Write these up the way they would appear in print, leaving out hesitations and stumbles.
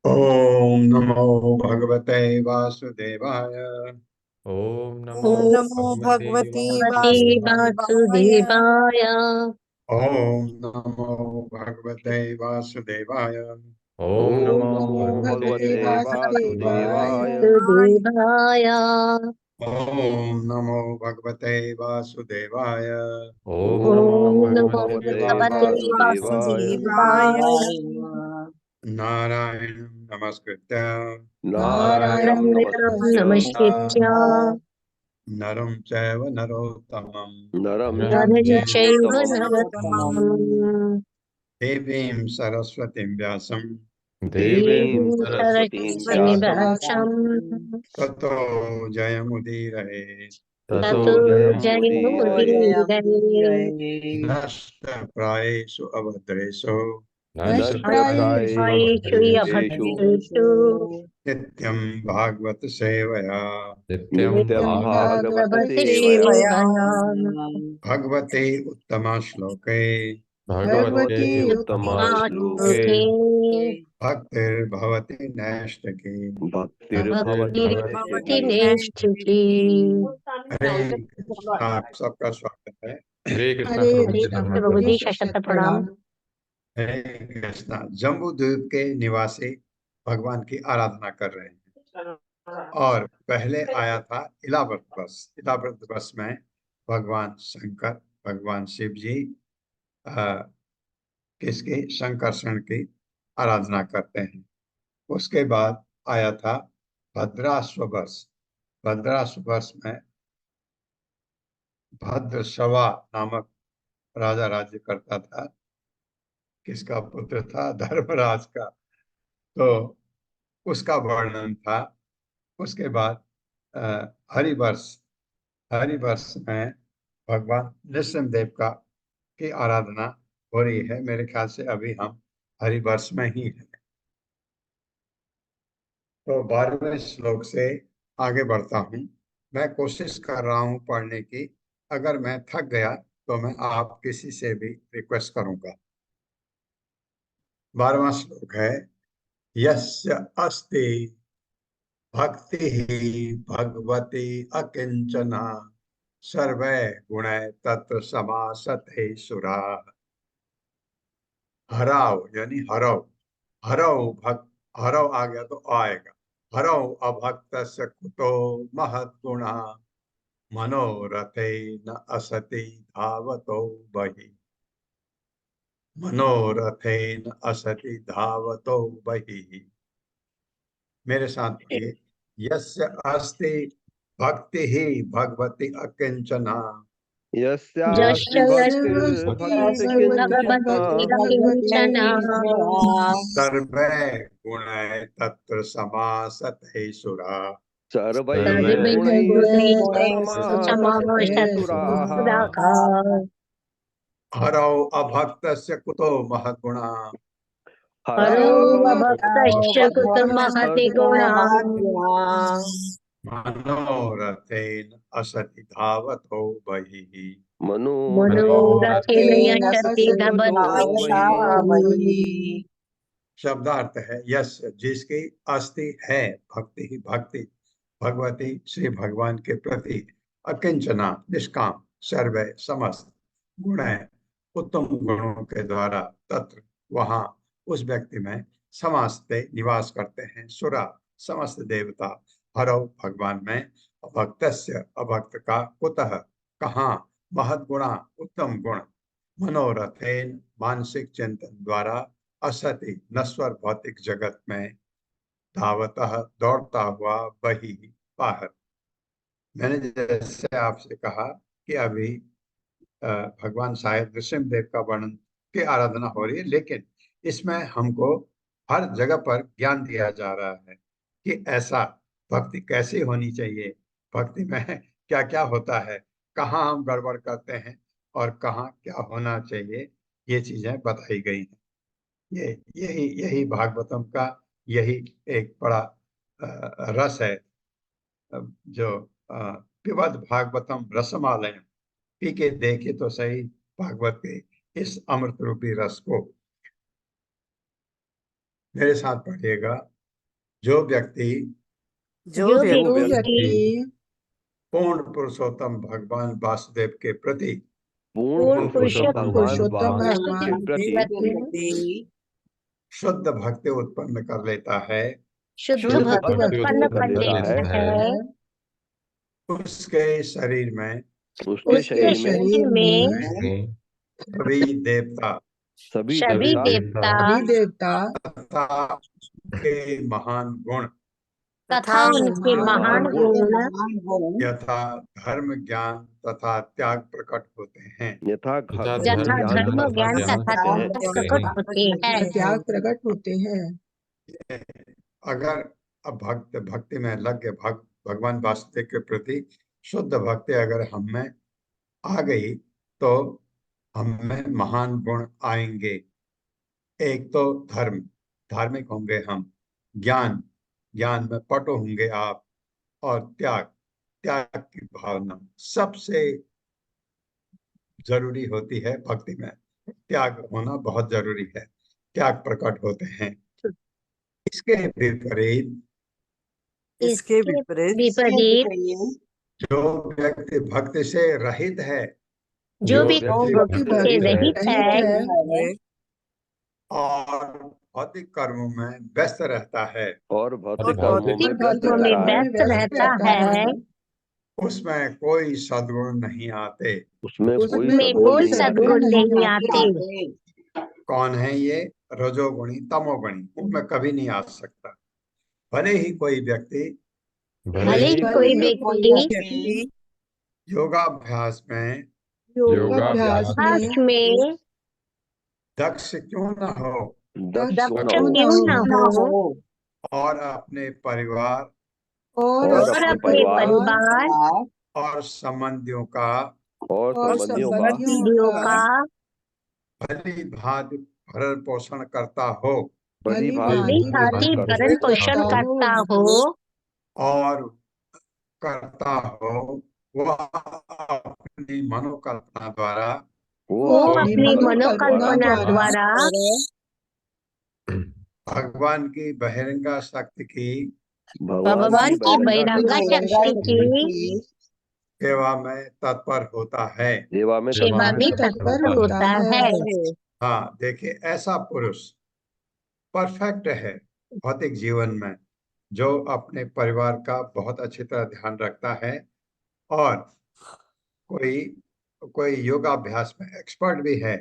ओम नमो भगवते वासुदेवाय। ओम नमो ओम नमो भगवते वासुदेवाय। वासुदेवाय। ओम नमो भगवते वासुदेवाय। ओम नमो भगवते भगवते वासुदेवाय। वासुदेवाय। ओम नमो भगवते वासुदेवाय। ओम नमो ओम नमो भगवते भगवते वासुदेवाय। वासुदेवाय। नारायण नमस्कृत्य नारायणं नारायणं नमस्कृत्य नमस्कृत्य नरं चैव नरोत्तमं नरं नरं चैव चैव नरोत्तमम् देवीं सरस्वतीं व्यासं देवीं देवीं सरस्वतीं सरस्वतीं व्यासं व्यासम् ततो जयमुदीरये। ततो ततो जयमुदीरये। जयमुदीरये। नष्टप्रायेषु अभद्रेषु न न शक्तायेषु शक्तायेषु अभक्तेषु नित्यं भागवत सेवया नित्यं नित्यं भागवत भागवत भगवते सेवया सेवया भगवते उत्तमा श्लोके भगवते भगवती उत्तमश्लोके उत्तमाश्लोके भक्तिर्भवति नैष्ठिकी। भक्तिर्भवति भक्तिर्भवति नैष्ठिकी। नैष्ठिकी। हरे कृष्ण। आप सबका स्वागत है। हरे कृष्ण हरे प्रभु हरे जी, कृष्ण कृष्ण धन्यवाद प्रभु प्रभु। जी, शत शत शत प्रणाम। प्रणाम। हरे कृष्ण। जम्बू द्वीप के निवासी भगवान की आराधना कर रहे हैं और पहले आया था इलाव्रत वर्ष। इलाव्रत वर्ष में भगवान शंकर, भगवान शिव जी किसकी, शंकरषण की आराधना करते हैं। उसके बाद आया था भद्राश्व वर्ष। भद्राश्व वर्ष में भद्रश्रवा नामक राजा राज्य करता था। किसका पुत्र था? धर्मराज का। तो उसका वर्णन था। उसके बाद हरिवर्ष। हरिवर्ष में भगवान नृसिंहदेव का की आराधना हो रही है। मेरे ख्याल से अभी हम हरिवर्ष में ही हैं। तो 12वें श्लोक से आगे बढ़ता हूँ। मैं कोशिश कर रहा हूँ पढ़ने की। अगर मैं थक गया तो मैं आप किसी से भी रिक्वेस्ट करूंगा। 12वां श्लोक है, यस्य अस्ति भक्ति भगवती अकिंचना सर्वे गुणै तत्र समासते सुरा। हराव यानी हरव। हरव भक्त, हरव आ गया तो आएगा। हरव अभक्त कुतो महत् गुणा मनोरथे न असति धावतो बहि। मनोरथे न असति धावतो बहि। मेरे साथ पढ़िए। यस्य अस्ति भक्ति ही भगवती अकिंचना यस्यास्ति यस्यास्ति भक्तिर्भगवति किंचना भगवति किञ्चन सर्वे गुणै तत्र समासते सुरा। सर्वैः सर्वैः गुणैः गुणैः समासते सुराः। समाश्रितः हरौ अभक्तस्य कुतो महद्गुणा हरो हरावभक्तस्य भक्तश्च कुतमहति गुणा मनोरथेन असति धावतो बहिः। मनोरथेन मनोरथेन यशति असति धबति गतो बहिः। शब्दार्थ है, यश जिसकी अस्ति है भक्ति ही भक्ति भगवती श्री भगवान के प्रति अकिंचना निष्काम सर्व समस्त गुण है उत्तम गुणों के द्वारा तत्र वहां उस व्यक्ति में समास्ते निवास करते हैं सुरा समस्त देवता। हरव भगवान में अभक्तस्य अभक्त का कुतः कहाँ महद गुणा उत्तम गुण मनोरथेन मानसिक चिंतन द्वारा असति नश्वर भौतिक जगत में धावतः दौड़ता हुआ बही बाहर। मैंने जैसे आपसे कहा कि अभी भगवान शायद नृसिंहदेव का वर्णन की आराधना हो रही है, लेकिन इसमें हमको हर जगह पर ज्ञान दिया जा रहा है कि ऐसा भक्ति कैसे होनी चाहिए, भक्ति में क्या क्या होता है, कहाँ हम गड़बड़ करते हैं और कहाँ क्या होना चाहिए, ये चीजें बताई गई हैं। ये यही यही भागवतम का यही एक बड़ा रस है, जो पिबद भागवतम रसमालयम, पी के देखे तो सही भागवत के इस अमृत रूपी रस को। मेरे साथ पढ़िएगा। जो व्यक्ति जो जो व्यक्ति व्यक्ति पूर्ण पुरुषोत्तम भगवान वासुदेव के प्रति पूर्ण पूर्ण पुरुषोत्तम पुरुषोत्तम भगवान भगवान वासुदेव वासुदेव के प्रति शुद्ध भक्ति उत्पन्न कर लेता है, शुद्ध शुद्ध भक्ति भक्ति भक्ति उत्पन्न उत्पन्न कर उत्पन्न कर करता लेता लेता है। है, है, उसके शरीर में उसके उसके शरीर में शरीर में उसमें सभी देवता सभी सभी देवता देवता सभी देवता तथा के महान गुण तथा उनके महान गुण यथा धर्म ज्ञान तथा त्याग प्रकट होते हैं। यथा यथा धर्म यथा धर्म ज्ञान ज्ञान धर्म तथा तथा ज्ञान त्याग त्याग तथा होते हैं। प्रकट त्याग होते प्रकट हैं। होते हैं। त्याग प्रकट होते हैं। अगर अब भक्ति में लग गए, भगवान वासुदेव के प्रति शुद्ध भक्ति अगर हम में आ गई तो हम में महान गुण आएंगे। एक तो धर्म, धार्मिक होंगे हम, ज्ञान, ज्ञान में पटु होंगे आप, और त्याग, त्याग की भावना सबसे जरूरी होती है भक्ति में। त्याग होना बहुत जरूरी है, त्याग प्रकट होते हैं। इसके विपरीत इसके विपरीत जो व्यक्ति भक्ति से रहित है जो भी व्यक्ति भक्ति भक्ति से से रहित है और भौतिक कर्मों में व्यस्त रहता है, और भौतिक और कर्मों में भौतिक व्यस्त कर्मों में रहता है, व्यस्त रहता है, उसमें कोई सद्गुण नहीं आते। उसमें कोई उसमें सद्गुण कोई नहीं आते। सद्गुण नहीं आते। कौन है ये? रजोगुणी, तमोगुणी, उनमें कभी नहीं आ सकता। भले ही कोई व्यक्ति भले ही कोई व्यक्ति योगाभ्यास में योगाभ्यास अभ्यास में दक्ष क्यों न हो, दक्ष क्यों दक्ष न हो, क्यों न हो और अपने परिवार और और अपने अपने परिवार परिवार और संबंधियों का और संबंधियों का संबंधियों का भली भांति भरण पोषण करता हो, भली भली भांति भांति भरण भरण पोषण पोषण करता हो, करता हो और करता हो, वह अपनी मनोकल्पना द्वारा वो वो अपनी मनोकल्पना द्वारा भगवान की बहिरंग शक्ति की भगवान की बहिरंगा शक्ति की सेवा में तत्पर होता है। सेवा में सेवा में तत्पर तत्पर होता होता है। हाँ, देखिए, ऐसा पुरुष परफेक्ट है भौतिक जीवन में, जो अपने परिवार का बहुत अच्छी तरह ध्यान रखता है, और कोई कोई योगाभ्यास में एक्सपर्ट भी है,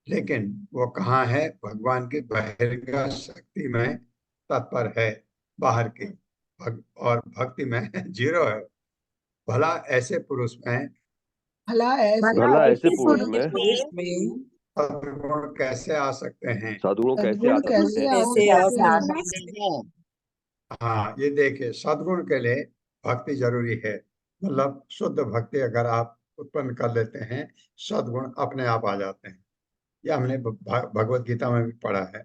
लेकिन वो कहाँ है? भगवान की बहिरंग शक्ति में तत्पर है, बाहर की और भक्ति में जीरो है। भला ऐसे पुरुष में भला ऐसे पुरुष में सद्गुण कैसे आ सकते हैं? सद्गुण कैसे आ सकते हैं? हाँ, ये देखिए, सद्गुण के लिए भक्ति जरूरी है। मतलब शुद्ध भक्ति अगर आप उत्पन्न कर लेते हैं, सद्गुण अपने आप आ जाते हैं। ये हमने भगवत गीता में भी पढ़ा है।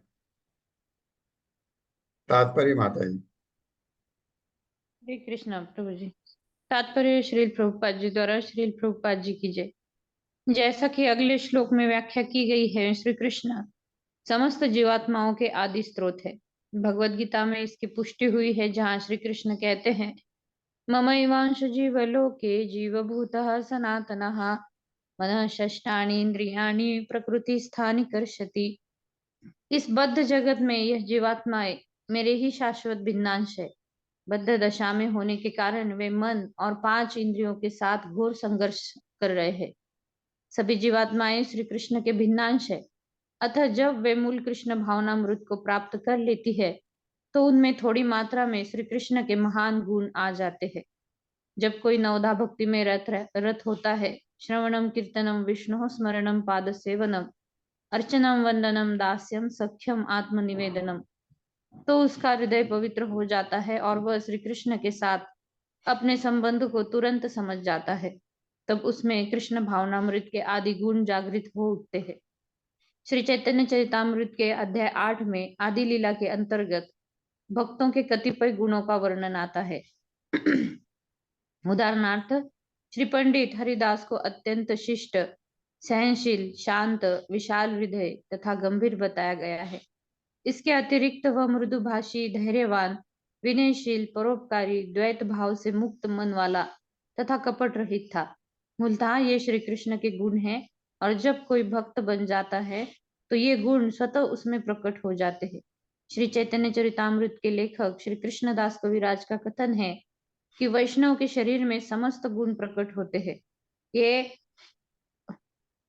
तात्पर्य माता जी। हरे कृष्णा प्रभु जी। तात्पर्य श्रील प्रभुपाद जी द्वारा श्रील प्रभुपाद जी की जय। जैसा कि अगले श्लोक में व्याख्या की गई है, श्री कृष्ण समस्त जीवात्माओं के आदि स्रोत है। भगवत गीता में इसकी पुष्टि हुई है, जहाँ श्री कृष्ण कहते हैं, ममैवांश जीवलोके जीवभूतः सनातनः मनः षष्ठानि इंद्रियाणि प्रकृति स्थानि कर्षति। इस बद्ध जगत में यह जीवात्माएं मेरे ही शाश्वत भिन्नांश है। बद्ध दशा में होने के कारण वे मन और 5 इंद्रियों के साथ घोर संघर्ष कर रहे हैं। सभी जीवात्माएं श्री कृष्ण के भिन्नांश है। अतः जब वे मूल कृष्ण भावनामृत को प्राप्त कर लेती है, तो उनमें थोड़ी मात्रा में श्री कृष्ण के महान गुण आ जाते हैं। जब कोई नवधा भक्ति में रत होता है, श्रवणम कीर्तनम विष्णु स्मरणम पाद सेवनम अर्चनम वंदनम दास्यम सख्यम आत्मनिवेदनम, तो उसका हृदय पवित्र हो जाता है और वह श्री कृष्ण के साथ अपने संबंध को तुरंत समझ जाता है। तब उसमें कृष्ण भावनामृत के आदि गुण जागृत हो उठते हैं। श्री चैतन्य चरितामृत के अध्याय 8 में आदि लीला के अंतर्गत भक्तों के कतिपय गुणों का वर्णन आता है। उदाहरणार्थ, श्री पंडित हरिदास को अत्यंत शिष्ट, सहनशील, शांत, विशाल हृदय तथा गंभीर बताया गया है। इसके अतिरिक्त वह मृदुभाषी, धैर्यवान, विनयशील, परोपकारी, द्वैत भाव से मुक्त मन वाला तथा कपट रहित था। मूलतः ये श्री कृष्ण के गुण हैं, और जब कोई भक्त बन जाता है तो ये गुण स्वतः उसमें प्रकट हो जाते हैं। श्री चैतन्य चरितामृत के लेखक श्री कृष्णदास कविराज का कथन है कि वैष्णव के शरीर में समस्त गुण प्रकट होते हैं। ये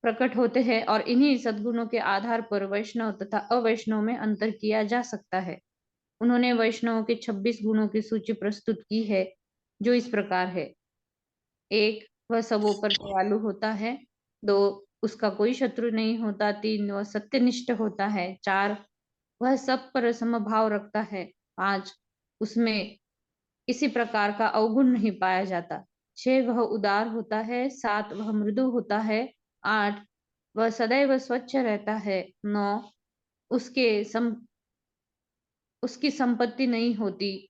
प्रकट होते हैं और इन्हीं सद्गुणों के आधार पर वैष्णव तथा अवैष्णव में अंतर किया जा सकता है। उन्होंने वैष्णवों के 26 गुणों की सूची प्रस्तुत की है, जो इस प्रकार है। 1, वह सबों पर दयालु होता है। 2, उसका कोई शत्रु नहीं होता। 3, वह सत्यनिष्ठ होता है। 4, वह सब पर समभाव रखता है। 5, उसमें किसी प्रकार का अवगुण नहीं पाया जाता। 6, वह उदार होता है। 7, वह मृदु होता है। 8, वह सदैव स्वच्छ रहता है। 9, उसकी संपत्ति नहीं होती।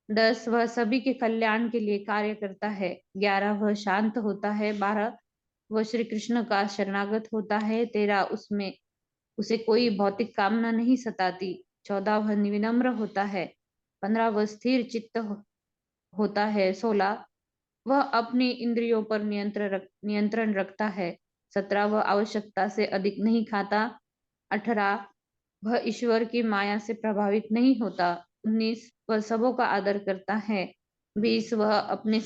10 वह सभी के कल्याण के लिए कार्य करता है। 11 वह शांत होता है। 12 वह श्री कृष्ण का शरणागत होता है। 13 उसमें उसे कोई भौतिक कामना नहीं सताती। 14 वह विनम्र होता है। 15 वह स्थिर चित्त होता है। 16 वह अपनी इंद्रियों पर नियंत्रण रखता है। 17 वह आवश्यकता से अधिक नहीं खाता। 18 वह ईश्वर की माया से प्रभावित नहीं होता। 19 वह सबों का आदर करता है। 20 वह अपने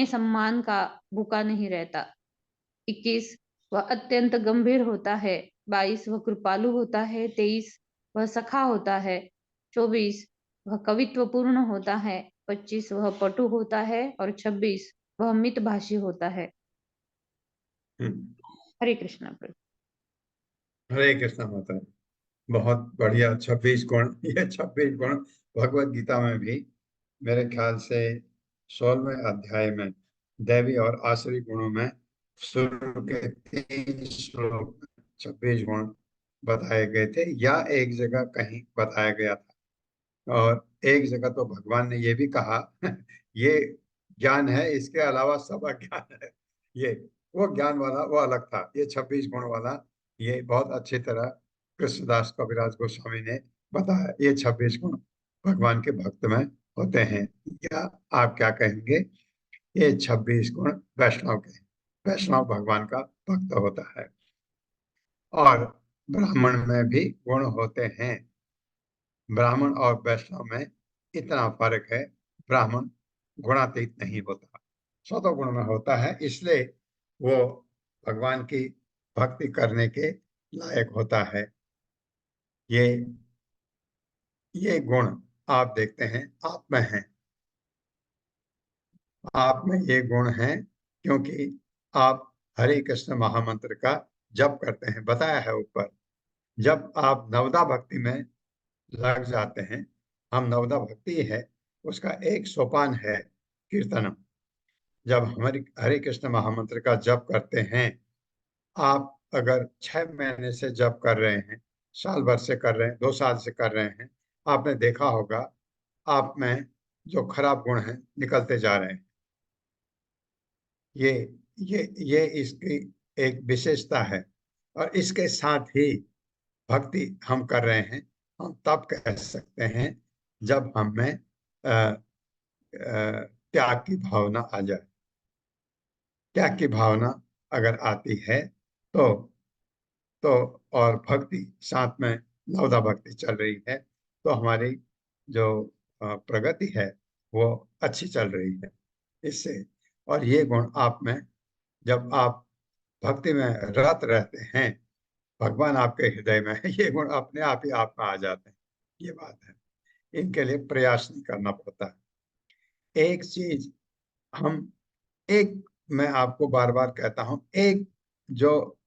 सम्मान का भूखा नहीं रहता। 21 वह अत्यंत गंभीर होता है। 22 वह कृपालु होता है। 23 वह सखा होता है। 24 वह कवित्वपूर्ण होता है। 25 वह पटु होता है और 26 वह मितभाषी होता है। हरे कृष्णा प्रभु। हरे कृष्ण माता। बहुत बढ़िया 26 गुण। ये 26 गुण भगवत गीता में भी मेरे ख्याल से 16वें अध्याय में दैवी और आसुरी गुणों में शुरू के 3 श्लोक में 26 गुण बताए गए थे, या एक जगह कहीं बताया गया था। और एक जगह तो भगवान ने ये भी कहा ये ज्ञान है, इसके अलावा सब अज्ञान है। ये वो ज्ञान वाला वो अलग था, ये 26 गुण वाला ये बहुत अच्छी तरह कृष्णदास कविराज गोस्वामी ने बताया। ये 26 गुण भगवान के भक्त में होते हैं, या आप क्या कहेंगे? ये 26 गुण वैष्णव के, वैष्णव भगवान का भक्त होता है। और ब्राह्मण में भी गुण होते हैं। ब्राह्मण और वैष्णव में इतना फर्क है, ब्राह्मण गुणातीत नहीं होता, सतो गुण में होता है, इसलिए वो भगवान की भक्ति करने के लायक होता है। ये गुण आप देखते हैं आप में हैं, आप में ये गुण हैं, क्योंकि आप हरे कृष्ण महामंत्र का जप करते हैं। बताया है ऊपर, जब आप नवदा भक्ति में लग जाते हैं, हम नवदा भक्ति है उसका एक सोपान है कीर्तनम। जब हमारी हरे कृष्ण महामंत्र का जप करते हैं, आप अगर 6 महीने से जप कर रहे हैं, साल भर से कर रहे हैं, 2 साल से कर रहे हैं, आपने देखा होगा आप में जो खराब गुण हैं निकलते जा रहे हैं। ये ये इसकी एक विशेषता है। और इसके साथ ही भक्ति हम कर रहे हैं, हम तब कह सकते हैं जब हम में त्याग की भावना आ जाए। त्याग की भावना अगर आती है तो और भक्ति साथ में नवदा भक्ति चल रही है, तो हमारी जो प्रगति है वो अच्छी चल रही है इससे। और ये गुण आप में, जब आप भक्ति में रत रहते हैं, भगवान आपके हृदय में है, ये गुण अपने आप ही आप में आ जाते हैं। ये बात है, इनके लिए प्रयास नहीं करना पड़ता है। एक चीज हम एक मैं आपको बार बार कहता हूं, एक जो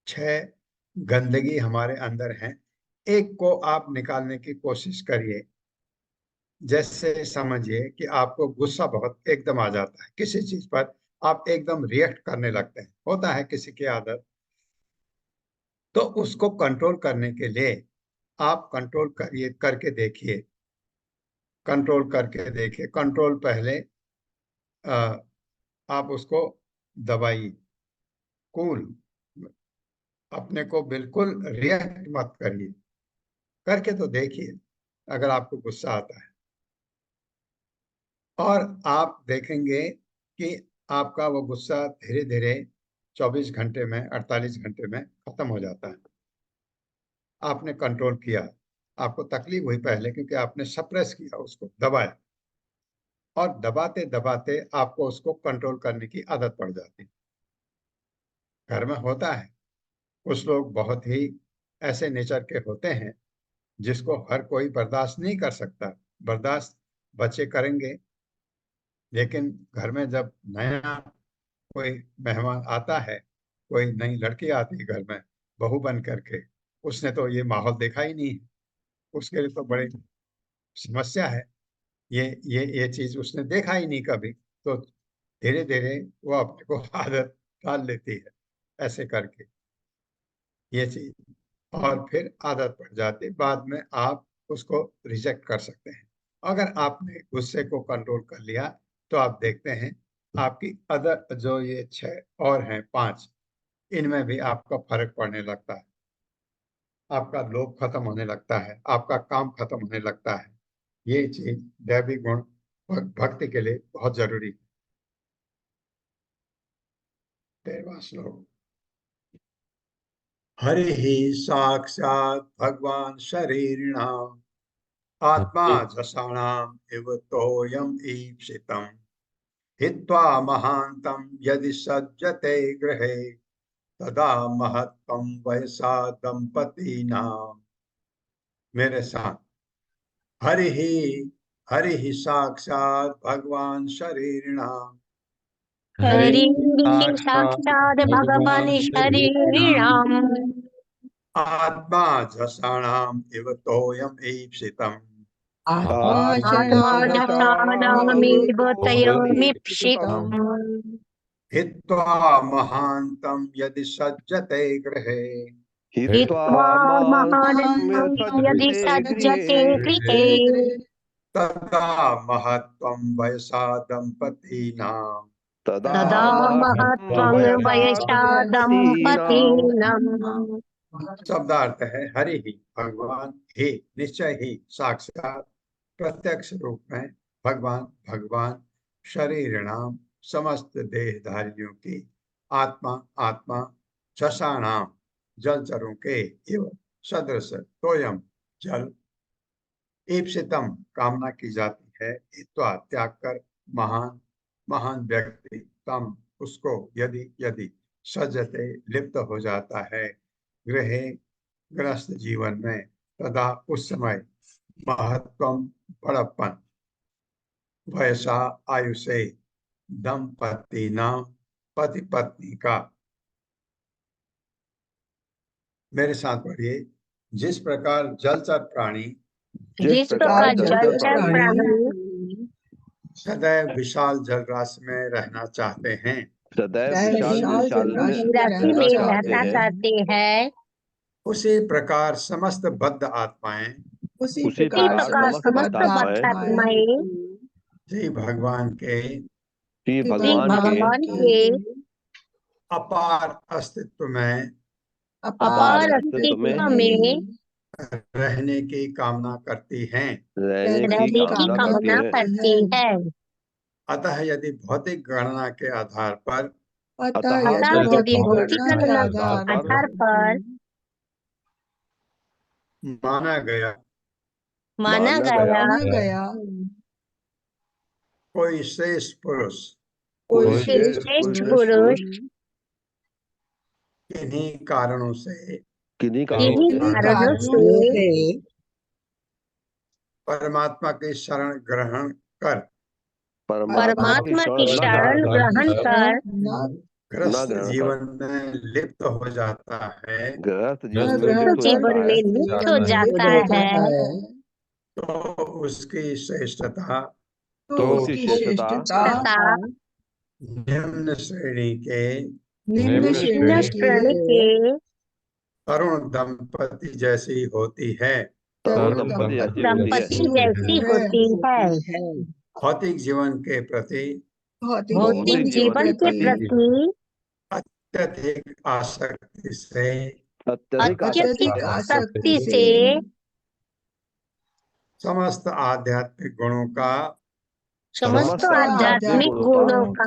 6 गंदगी हमारे अंदर है, एक को आप निकालने की कोशिश करिए। जैसे समझिए कि आपको गुस्सा बहुत एकदम आ जाता है किसी चीज पर, आप एकदम रिएक्ट करने लगते हैं, होता है किसी की आदत। तो उसको कंट्रोल करने के लिए आप कंट्रोल करिए, करके देखिए, कंट्रोल करके देखिए। कंट्रोल पहले आप उसको दबाइए, कूल, अपने को बिल्कुल रिएक्ट मत करिए, करके तो देखिए अगर आपको गुस्सा आता है। और आप देखेंगे कि आपका वो गुस्सा धीरे धीरे 24 घंटे में, 48 घंटे में खत्म हो जाता है। आपने कंट्रोल किया, आपको तकलीफ हुई पहले क्योंकि आपने सप्रेस किया, उसको दबाया, और दबाते दबाते आपको उसको कंट्रोल करने की आदत पड़ जाती है। घर में होता है, कुछ लोग बहुत ही ऐसे नेचर के होते हैं जिसको हर कोई बर्दाश्त नहीं कर सकता। बर्दाश्त बच्चे करेंगे, लेकिन घर में जब नया कोई मेहमान आता है, कोई नई लड़की आती है घर में बहू बन करके, उसने तो ये माहौल देखा ही नहीं है, उसके लिए तो बड़ी समस्या है। ये चीज उसने देखा ही नहीं कभी, तो धीरे धीरे वो अपने को आदत डाल लेती है ऐसे करके। ये चीज और फिर आदत पड़ जाती, बाद में आप उसको रिजेक्ट कर सकते हैं। अगर आपने गुस्से को कंट्रोल कर लिया तो आप देखते हैं आपकी अदर जो ये 6 और हैं 5, इनमें भी आपका फर्क पड़ने लगता है। आपका लोभ खत्म होने लगता है, आपका काम खत्म होने लगता है। ये चीज दैवी गुण भक्ति के लिए बहुत जरूरी है। 13वां श्लोक। हरि ही साक्षात् भगवान शरीरिणाम् आत्मा जसाणाम् इव तोयम् ईप्सितम् हित्वा महान्तं यदि सज्जते गृहे तदा महत्त्वं वयसा दंपतीनाम्। मेरे साथ, हरि ही साक्षात् भगवान शरीरिणाम् हरि साक्षात् भगवान् शरीरिणाम् आत्मा जसाणाम् इव तोयम् ईप्सितम् आत्मानसानामेव तयोमीप्सितम् हित्वा महान्तं यदि सज्जते गृहे हित्वा महानन्दं यदि सज्जते गृहे तदा महत्त्वं वयसा दंपतीनाम् तदा महत्त्वं वयसा दम्पतीनाम्। शब्दार्थ है हरि ही, भगवान ही, निश्चय ही, साक्षात, प्रत्यक्ष रूप में, भगवान भगवान, शरीरणाम, समस्त देहधारियों की, आत्मा आत्मा, जसाणाम, जलचरों के, एवं सदृश तोयम जल, ईप्सितम कामना की जाती है, इत्वा त्याग कर, महान महान व्यक्ति, तम उसको, यदि यदि सजते लिप्त हो जाता है, गृहे गृहस्थ जीवन में, तदा उस समय, महत्वम बड़प्पन, वैसा आयु से, दंपति नाम पति पत्नी का। मेरे साथ पढ़िए। जिस प्रकार जलचर प्राणी जिस प्रकार जलचर प्राणी सदैव विशाल जलराशि में रहना चाहते हैं, सदैव विशाल विशाल राशि में रहना चाहते हैं, उसी प्रकार समस्त बद्ध आत्माएं उसी इसी प्रकार प्रकार समस्त समस्त बद्ध आत्माएं श्री भगवान के श्री श्री श्री भगवान के भगवान के अपार अस्तित्व में अपार अस्तित्व में अस्तित्व में रहने की कामना करती हैं। रहने रहने की की कामना करती कामना है। करती है। अतः यदि भौतिक गणना के आधार पर अतः अतः यदि यदि भौतिक गणना के गणना आधार आधार पर माना गया माना गया माना गया कोई श्रेष्ठ पुरुष कोई श्रेष्ठ पुरुष किन्हीं कारणों से किन्हीं किन्हीं कारणों से कारणों से परमात्मा की शरण ग्रहण कर परमात्मा की शरण ग्रहण कर गृहस्थ ग्रहण कर जीवन में लिप्त हो जाता है, गृहस्थ जीवन में गृहस्थ लिप्त हो जीवन जाता में है, लिप्त हो जाता है, तो उसकी श्रेष्ठता तो उसकी श्रेष्ठता तथा निम्न श्रेणी के निम्न निम्न श्रेणी के तरुण दंपति जैसी होती है। तरुण दंपति ऐसी होती है। दंपति जैसी होती है। भौतिक जीवन के प्रति भौतिक जीवन के प्रति अत्यधिक आसक्ति से अत्यधिक अत्यधिक आसक्ति आसक्ति से समस्त आध्यात्मिक गुणों का समस्त आध्यात्मिक गुणों का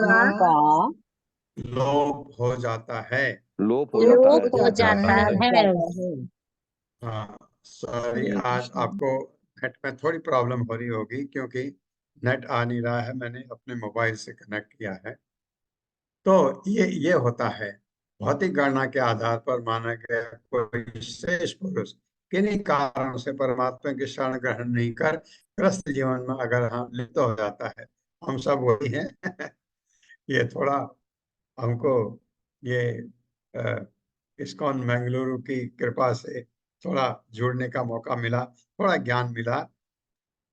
लोप हो जाता है। लोप हो जाता लोप है। हो जाता है। हाँ, सॉरी, आज आपको नेट में थोड़ी प्रॉब्लम हो रही होगी क्योंकि नेट आ नहीं रहा है, मैंने अपने मोबाइल से कनेक्ट किया है। तो ये होता है, भौतिक गणना के आधार पर माना गया कोई श्रेष्ठ पुरुष किन्हीं कारणों से परमात्मा की शरण ग्रहण नहीं कर गृहस्थ जीवन में अगर हम लिप्त हो जाता है, हम सब वही हैं। ये थोड़ा हमको ये इस्कॉन बेंगलुरु की कृपा से थोड़ा जुड़ने का मौका मिला, थोड़ा ज्ञान मिला।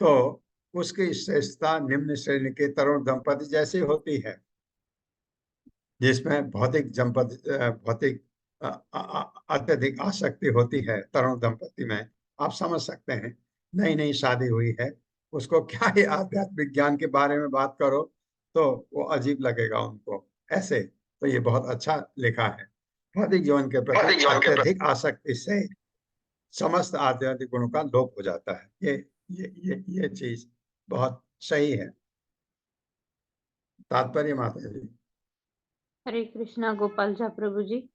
तो उसकी श्रेष्ठता निम्न श्रेणी के तरुण दंपति जैसी होती है, जिसमें भौतिक अत्यधिक आसक्ति होती है तरुण दंपति में, आप समझ सकते हैं। नई नई शादी हुई है, उसको क्या ही आध्यात्मिक ज्ञान के बारे में बात करो तो वो अजीब लगेगा उनको। ऐसे तो ये बहुत अच्छा लिखा है। भौतिक जीवन के प्रति अत्यधिक आसक्ति से समस्त आध्यात्मिक गुणों का लोप हो जाता है। ये चीज बहुत सही है। तात्पर्य माता जी। हरे कृष्णा गोपाल झा प्रभु जी।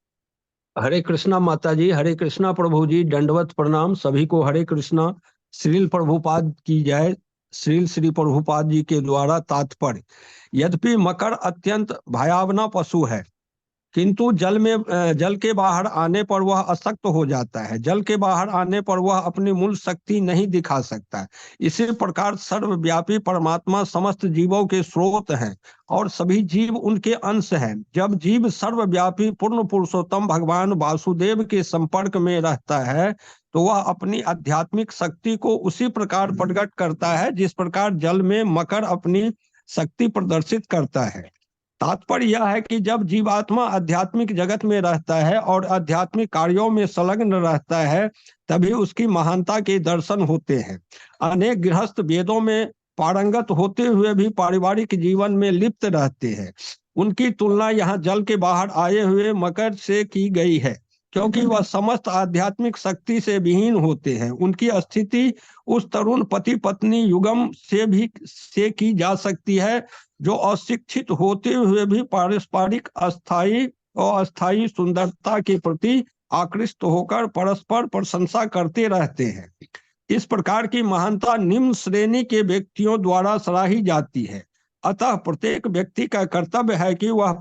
हरे कृष्णा माता जी, हरे कृष्णा प्रभु जी, दंडवत प्रणाम सभी को। हरे कृष्णा। श्रील प्रभुपाद की जय। श्री प्रभुपाद जी के द्वारा तात्पर्य। यद्यपि मकर अत्यंत भयावना पशु है, किंतु जल के बाहर आने पर वह अशक्त हो जाता है। जल के बाहर आने पर वह अपनी मूल शक्ति नहीं दिखा सकता है। इसी प्रकार सर्वव्यापी परमात्मा समस्त जीवों के स्रोत हैं और सभी जीव उनके अंश हैं। जब जीव सर्वव्यापी पूर्ण पुरुषोत्तम भगवान वासुदेव के संपर्क में रहता है तो वह अपनी आध्यात्मिक शक्ति को उसी प्रकार प्रकट करता है जिस प्रकार जल में मकर अपनी शक्ति प्रदर्शित करता है। तात्पर्य यह है कि जब जीवात्मा आध्यात्मिक जगत में रहता है और आध्यात्मिक कार्यों में संलग्न रहता है तभी उसकी महानता के दर्शन होते हैं। अनेक गृहस्थ वेदों में पारंगत होते हुए भी पारिवारिक जीवन में लिप्त रहते हैं। उनकी तुलना यहाँ जल के बाहर आए हुए मकर से की गई है, क्योंकि वह समस्त आध्यात्मिक शक्ति से विहीन होते हैं। उनकी स्थिति उस तरुण पति पत्नी युगम से की जा सकती है जो अशिक्षित होते हुए भी पारस्परिक अस्थायी और अस्थायी सुंदरता के प्रति आकृष्ट होकर परस्पर प्रशंसा करते रहते हैं। इस प्रकार की महानता निम्न श्रेणी के व्यक्तियों द्वारा सराही जाती है। अतः प्रत्येक व्यक्ति का कर्तव्य है कि वह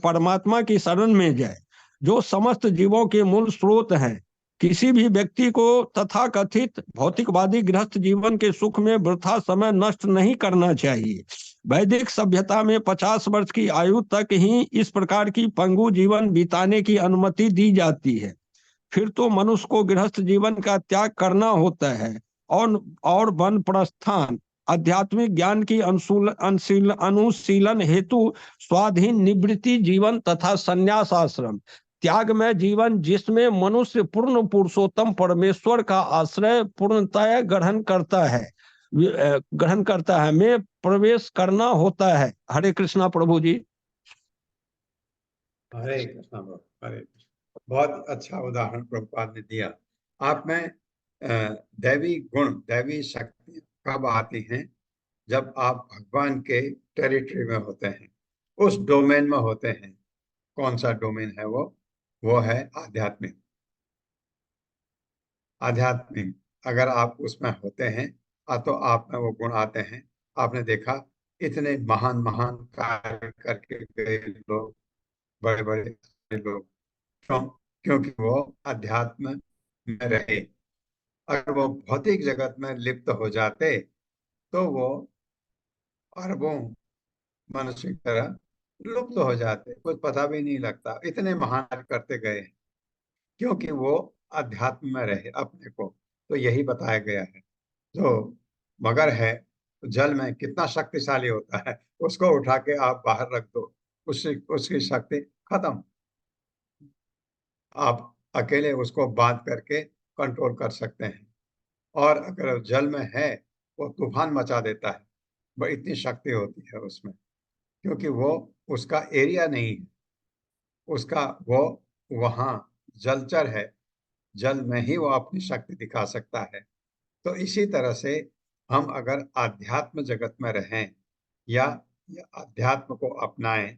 परमात्मा की शरण में जाए जो समस्त जीवों के मूल स्रोत हैं। किसी भी व्यक्ति को तथाकथित भौतिकवादी गृहस्थ जीवन के सुख में वृथा समय नष्ट नहीं करना चाहिए। वैदिक सभ्यता में 50 वर्ष की आयु तक ही इस प्रकार की पंगु जीवन बिताने की अनुमति दी जाती है। फिर तो मनुष्य को गृहस्थ जीवन का त्याग करना होता है और वन प्रस्थान आध्यात्मिक ज्ञान की अनुशीलन हेतु स्वाधीन निवृत्ति जीवन तथा संन्यास आश्रम त्याग में जीवन जिसमें मनुष्य पूर्ण पुरुषोत्तम परमेश्वर का आश्रय पूर्णतः ग्रहण करता है में प्रवेश करना होता है। हरे कृष्णा प्रभु जी। हरे कृष्णा प्रभु। हरे कृष्णा। बहुत अच्छा उदाहरण प्रभुपाद ने दिया। आप में दैवी गुण दैवी शक्ति कब आती हैं? जब आप भगवान के टेरिटरी में होते हैं, उस डोमेन में होते हैं। कौन सा डोमेन है वो है आध्यात्मिक। आध्यात्मिक अगर आप उसमें होते हैं तो आप में वो गुण आते हैं। आपने देखा इतने महान महान कार्य करके गए लोग, बड़े बड़े लोग, क्योंकि वो अध्यात्म में रहे। अगर वो भौतिक जगत में लिप्त हो जाते तो वो अरबों मनुष्य की तरह लुप्त हो जाते, कुछ पता भी नहीं लगता। इतने महान कार्य करते गए क्योंकि वो अध्यात्म में रहे अपने को। तो यही बताया गया है। जो मगर है जल में कितना शक्तिशाली होता है, उसको उठा के आप बाहर रख दो, उसकी शक्ति खत्म। आप अकेले उसको बांध करके कंट्रोल कर सकते हैं। और अगर जल में है वो तूफान मचा देता है, वो इतनी शक्ति होती है उसमें, क्योंकि वो उसका एरिया नहीं है, उसका वो वहाँ जलचर है, जल में ही वो अपनी शक्ति दिखा सकता है। तो इसी तरह से हम अगर आध्यात्म जगत में रहें या अध्यात्म को अपनाएं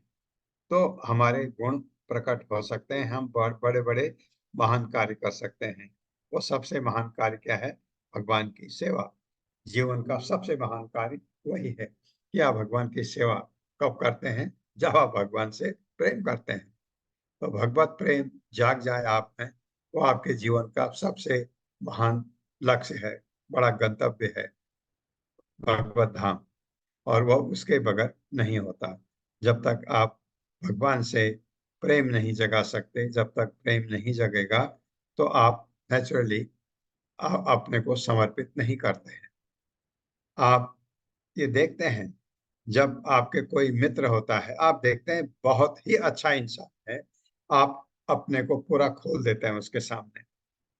तो हमारे गुण प्रकट हो सकते हैं। हम बड़े बड़े महान कार्य कर सकते हैं। वो सबसे महान कार्य क्या है? भगवान की सेवा। जीवन का सबसे महान कार्य वही है कि आप भगवान की सेवा कब करते हैं? जब आप भगवान से प्रेम करते हैं। तो भगवत प्रेम जाग जाए आप में, वो आपके जीवन का सबसे महान लक्ष्य है, बड़ा गंतव्य है, भगवत धाम। और वो उसके बगैर नहीं होता। जब तक आप भगवान से प्रेम नहीं जगा सकते, जब तक प्रेम नहीं जगेगा तो आप नेचुरली अपने को समर्पित नहीं करते हैं। आप ये देखते हैं जब आपके कोई मित्र होता है, आप देखते हैं बहुत ही अच्छा इंसान है, आप अपने को पूरा खोल देते हैं उसके सामने।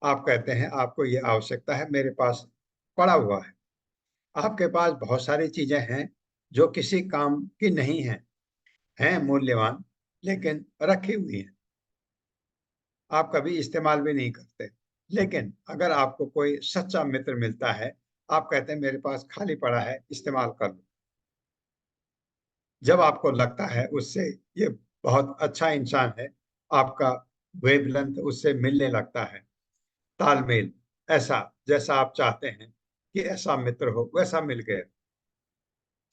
आप कहते हैं आपको ये आवश्यकता है, मेरे पास पड़ा हुआ है। आपके पास बहुत सारी चीजें हैं जो किसी काम की नहीं हैं मूल्यवान, लेकिन रखी हुई हैं, आप कभी इस्तेमाल भी नहीं करते। लेकिन अगर आपको कोई सच्चा मित्र मिलता है, आप कहते हैं मेरे पास खाली पड़ा है, इस्तेमाल कर लो। जब आपको लगता है उससे ये बहुत अच्छा इंसान है, आपका वेवलेंथ उससे मिलने लगता है, तालमेल ऐसा जैसा आप चाहते हैं कि ऐसा मित्र हो, वैसा मिल गया,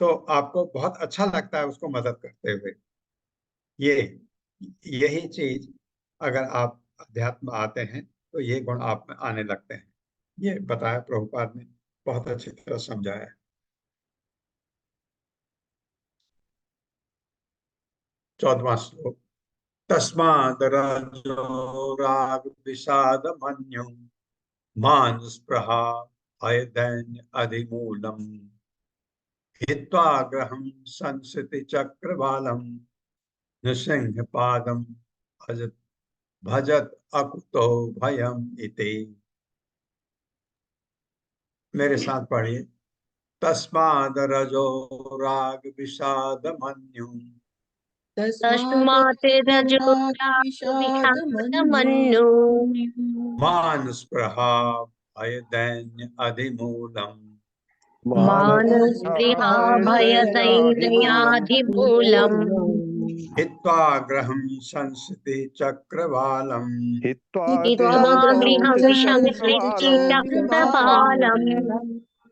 तो आपको बहुत अच्छा लगता है उसको मदद करते हुए। ये यही चीज अगर आप अध्यात्म आते हैं तो ये गुण आप में आने लगते हैं। ये बताया प्रभुपाद ने, बहुत अच्छी तरह समझाया है। 14वां श्लोक। तस्माद् रजो राग विषाद मन्यु मान स्पृहा भय दैन्य अधिमूलम हित्वा ग्रहं संसृति चक्रवालम नृसिंह पादम भजत भजत अकुतो भयम इति। मेरे साथ पढ़िए। तस्माद् रजो राग विषाद मन्यु तस्मात् रजो राग विषाद मन्यु मान स्पृहा भय दैन्य अधिमूलम मानस्पृहा भयदैर्याधिमूलम् हित्वा ग्रहं संसृति चक्रवालम हित्वा गृहं संसृत्य चक्रवालम्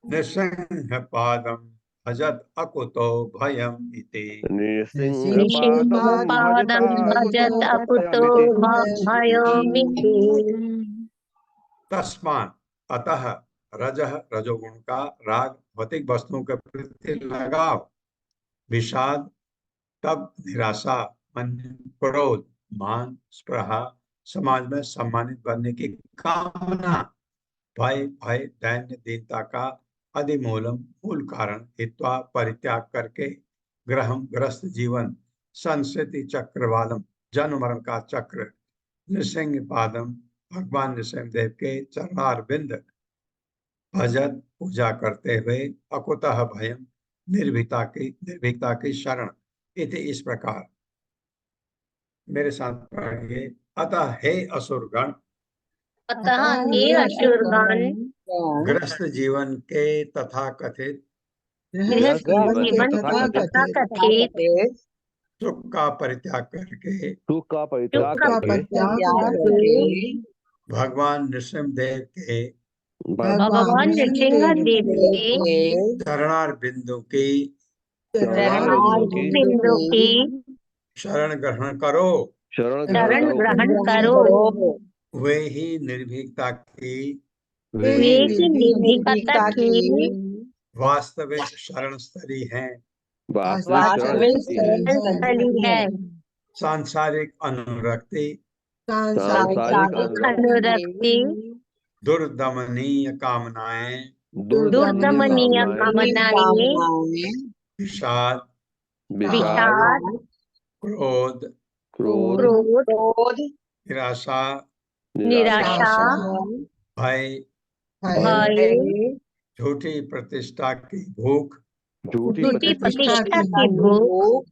नृसिंह पादम भजत अकुतो भयम इति। नृसिंहपादं भजत अकुतो भयमिति। तस्मात् अतः रजः रजोगुण का, राग भौतिक वस्तुओं के प्रति लगाव, विषाद तब निराशा, मन क्रोध, मान स्पृहा समाज में सम्मानित बनने की कामना, भय भय दैन्य दीनता का अधिमूलम मूल कारण, हित्वा परित्याग करके, ग्रहम ग्रस्त जीवन, संस्कृति चक्रवालम जन्म मरण का चक्र, नृसिंह पादम भगवान नृसिंह देव के चरणारविंद, भजत पूजा करते हुए, अकुतः भयम निर्भीकता की शरण, इति इस प्रकार। मेरे साथ पढ़िए। अतः हे असुरगण, अतः हे असुरगण, ग्रस्त जीवन के तथा कथित गृहस्थ जीवन के तथाकथित सुख का परित्याग करके सुख का दुख का परित्याग परित्याग करके करके भगवान नृसिंहदेव के भगवान नृसिंहदेव के चरणार बिंदु की बिंदु की शरण ग्रहण करो, शरण ग्रहण करो। वे ही निर्भीकता की वे की निर्भीकता की वास्तविक शरण स्थली हैं। वास्तविक शरण स्थली है। सांसारिक अनुरक्ति सांसारिक अनुरक्ति दुर्दमनीय कामनाएं, दुर्दमनीय कामनाएं, विषाद विषाद, क्रोध क्रोध, निराशा निराशा, भय भय, झूठी प्रतिष्ठा की भूख, झूठी प्रतिष्ठा की भूख,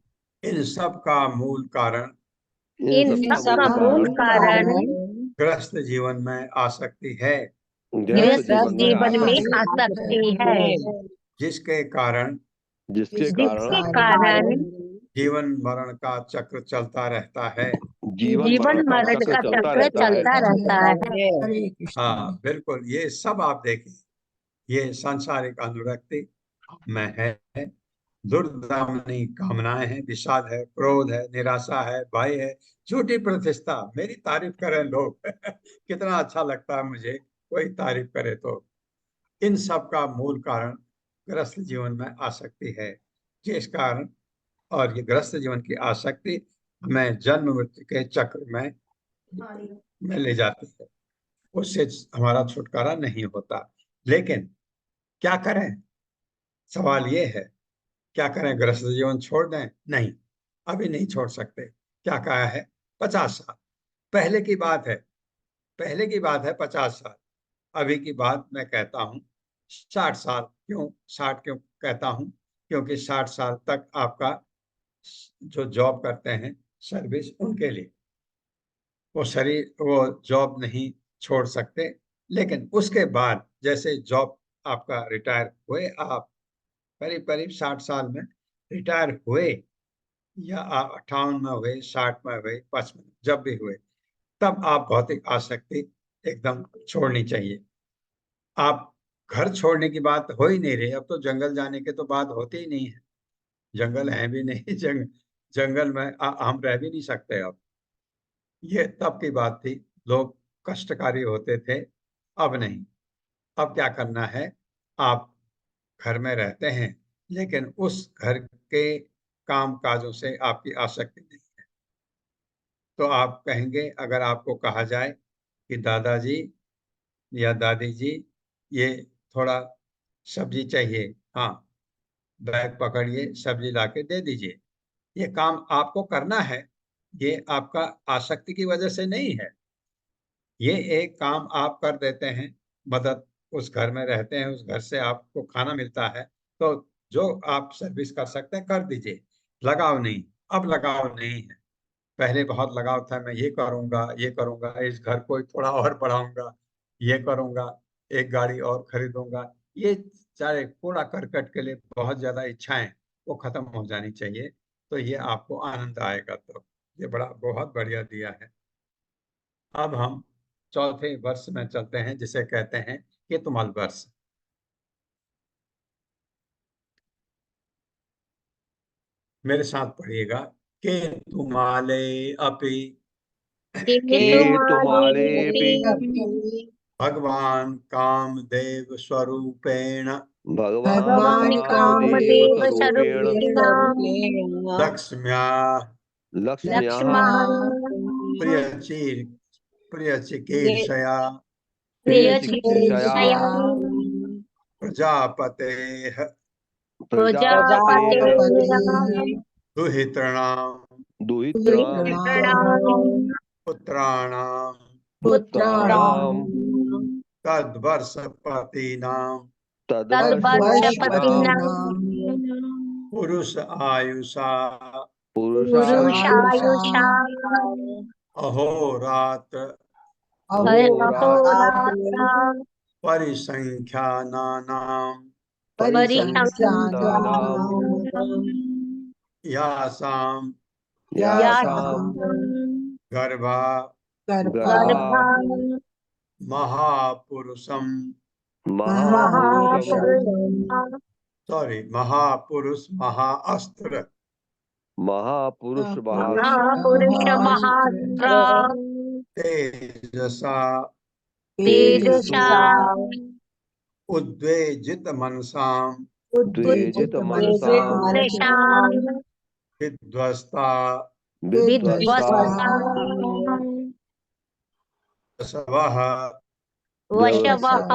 इन सब का मूल कारण इन सब का मूल कारण ग्रस्त जीवन में आसक्ति है, गृहस्थ जीवन में आसक्ति है, जिसके कारण जिसके कारण जीवन मरण का चक्र चलता रहता है। जीवन मरण का चक्र चलता रहता है। हाँ बिल्कुल, ये सब आप देखिए, ये सांसारिक अनुरक्ति में है, दुर्दमनी कामनाएं हैं, विषाद है, क्रोध है, निराशा है, भय है, झूठी प्रतिष्ठा। मेरी तारीफ करें लोग कितना अच्छा लगता है मुझे, कोई तारीफ करे तो। इन सब का मूल कारण ग्रस्त जीवन में आसक्ति है, जिस कारण, और ये ग्रस्त जीवन की आसक्ति हमें जन्म मृत्यु के चक्र में ले जाती है, उससे हमारा छुटकारा नहीं होता। लेकिन क्या करें, सवाल ये है, क्या करें? ग्रस्त जीवन छोड़ दें? नहीं, अभी नहीं छोड़ सकते। क्या कहा है? 50 साल। पहले की बात है, पहले की बात है 50 साल। अभी की बात मैं कहता हूँ 60 साल। क्यों 60 क्यों कहता हूँ? क्योंकि 60 साल तक आपका जो जॉब करते हैं सर्विस, उनके लिए वो शरीर वो जॉब नहीं छोड़ सकते। लेकिन उसके बाद जैसे जॉब आपका रिटायर हुए, आप करीब करीब 60 साल में रिटायर हुए, या 58 में हुए, 60 में हुए, 55 जब भी हुए, तब आप भौतिक आसक्ति एकदम छोड़नी चाहिए। आप घर छोड़ने की बात हो ही नहीं रही, अब तो जंगल जाने की तो बात होती ही नहीं है। जंगल है भी नहीं, जंगल में हम रह भी नहीं सकते अब। ये तब की बात थी, लोग कष्टकारी होते थे, अब नहीं। अब क्या करना है, आप घर में रहते हैं लेकिन उस घर के काम काजों से आपकी आसक्ति नहीं है। तो आप कहेंगे, अगर आपको कहा जाए कि दादाजी या दादी जी, ये थोड़ा सब्जी चाहिए, हाँ, बैग पकड़िए, सब्जी लाके दे दीजिए, ये काम आपको करना है। ये आपका आसक्ति की वजह से नहीं है, ये एक काम आप कर देते हैं, मदद, उस घर में रहते हैं, उस घर से आपको खाना मिलता है, तो जो आप सर्विस कर सकते हैं कर दीजिए। लगाव नहीं, अब लगाव नहीं है। पहले बहुत लगाव था, मैं ये करूंगा, ये करूंगा, इस घर को थोड़ा और बढ़ाऊंगा, ये करूंगा, एक गाड़ी और खरीदूंगा। ये सारे कूड़ा करकट के लिए बहुत ज्यादा इच्छाएं, वो खत्म हो जानी चाहिए। तो ये आपको आनंद आएगा। तो ये बड़ा बहुत बढ़िया दिया है। अब हम चौथे वर्ष में चलते हैं, जिसे कहते हैं केतुमाल वर्ष। मेरे साथ पढ़िएगा। केतुमाले अपि केतुमालेऽपि भगवान कामदेव स्वरूपेण भगवान् भगवान् कामदेव कामदेव स्वरूपेण लक्ष्म्या लक्ष्म्याः प्रियचि प्रियचिकीर्षया प्रियचिकीर्षया प्रजापतेः प्रजापतेः दुहितॄणां दुहितॄणां पुत्राणां पुत्राणां तद्वर्षपतीनां तद्वर्षपतीनां पुरुष आयुषा पुरुषायुषा अहोरात्र अहोरात्र परिसंख्यानानां परिसंख्यानानां यासां यासां गर्भा गर्भां महापुरुषं महापुरुषं महापुरुष महाअस्त्र महापुरुष महास्त्र तेजसा तेजसा उद्वेजित मनसां उद्वेजित मनसां विध्वस्ता विध्वस्ता वशवः वशवः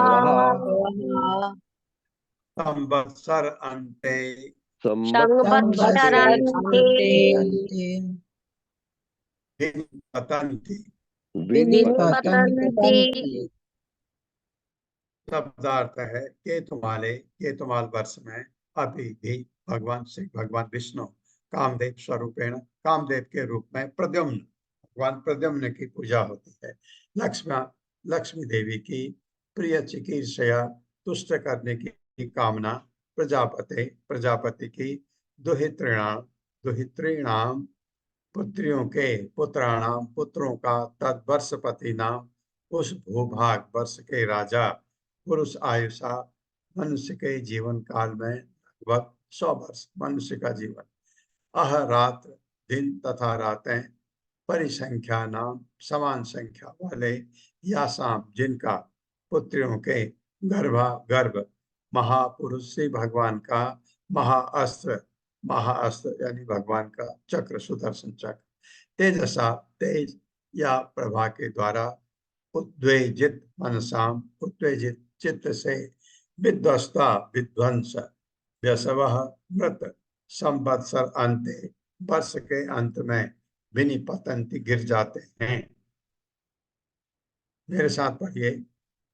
संवत्सर अन्ते संवत्सरान्ते पतन्ति। विनिपतन्ति। शब्दार्थ है केतुमाल वर्ष में अभी भी भगवान विष्णु कामदेव स्वरूपेण, कामदेव के रूप में प्रद्युम्न, भगवान प्रद्युम्न की पूजा होती है। लक्ष्मी देवी की प्रिय चिकीर्षया, तुष्ट करने की कामना, प्रजापति की दुहितॄणाम पुत्रियों के, पुत्रों का, तद्वर्षपति नाम, उस भूभाग वर्ष के राजा, पुरुष आयुषा, मनुष्य के जीवन काल में लगभग 100 वर्ष मनुष्य का जीवन, अहरात्र दिन तथा रातें, परिसंख्या नाम समान संख्या वाले, यासाम जिनका, पुत्रियों के, गर्भ महापुरुष से भगवान का, महाअस्त्र यानी भगवान का चक्र, सुदर्शन चक्र, तेजसा तेज या प्रभा के द्वारा, उद्वेजित मनसाम उत्तेजित चित्त से, विध्वस्ता विध्वंस, व्यसवः मृत, संवत्सर अंते वर्ष के अंत में, विनिपतंति गिर जाते हैं। मेरे साथ पढ़िए।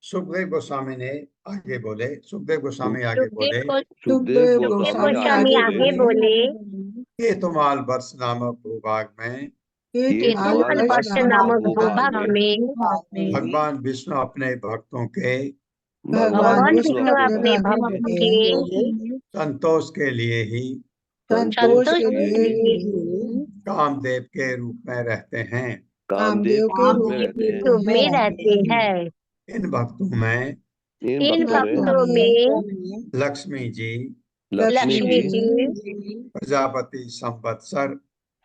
सुखदेव गोस्वामी ने आगे बोले, सुखदेव गोस्वामी आगे बोले, सुखदेव सुखदेव गोस्वामी गोस्वामी आगे बोले ये तुमाल वर्ष नामक भूभाग में कि तुम्हारे वर्ष नामक भूभाग में भगवान विष्णु अपने भक्तों के भगवान विष्णु अपने भक्त के संतोष के लिए ही संतोष संतोष के के लिए लिए कामदेव के रूप में रहते हैं। कामदेव के रूप में रहते हैं। इन भक्तों में इन भक्तों में लक्ष्मी जी, लक्ष्मी जी, प्रजापति संवत्सर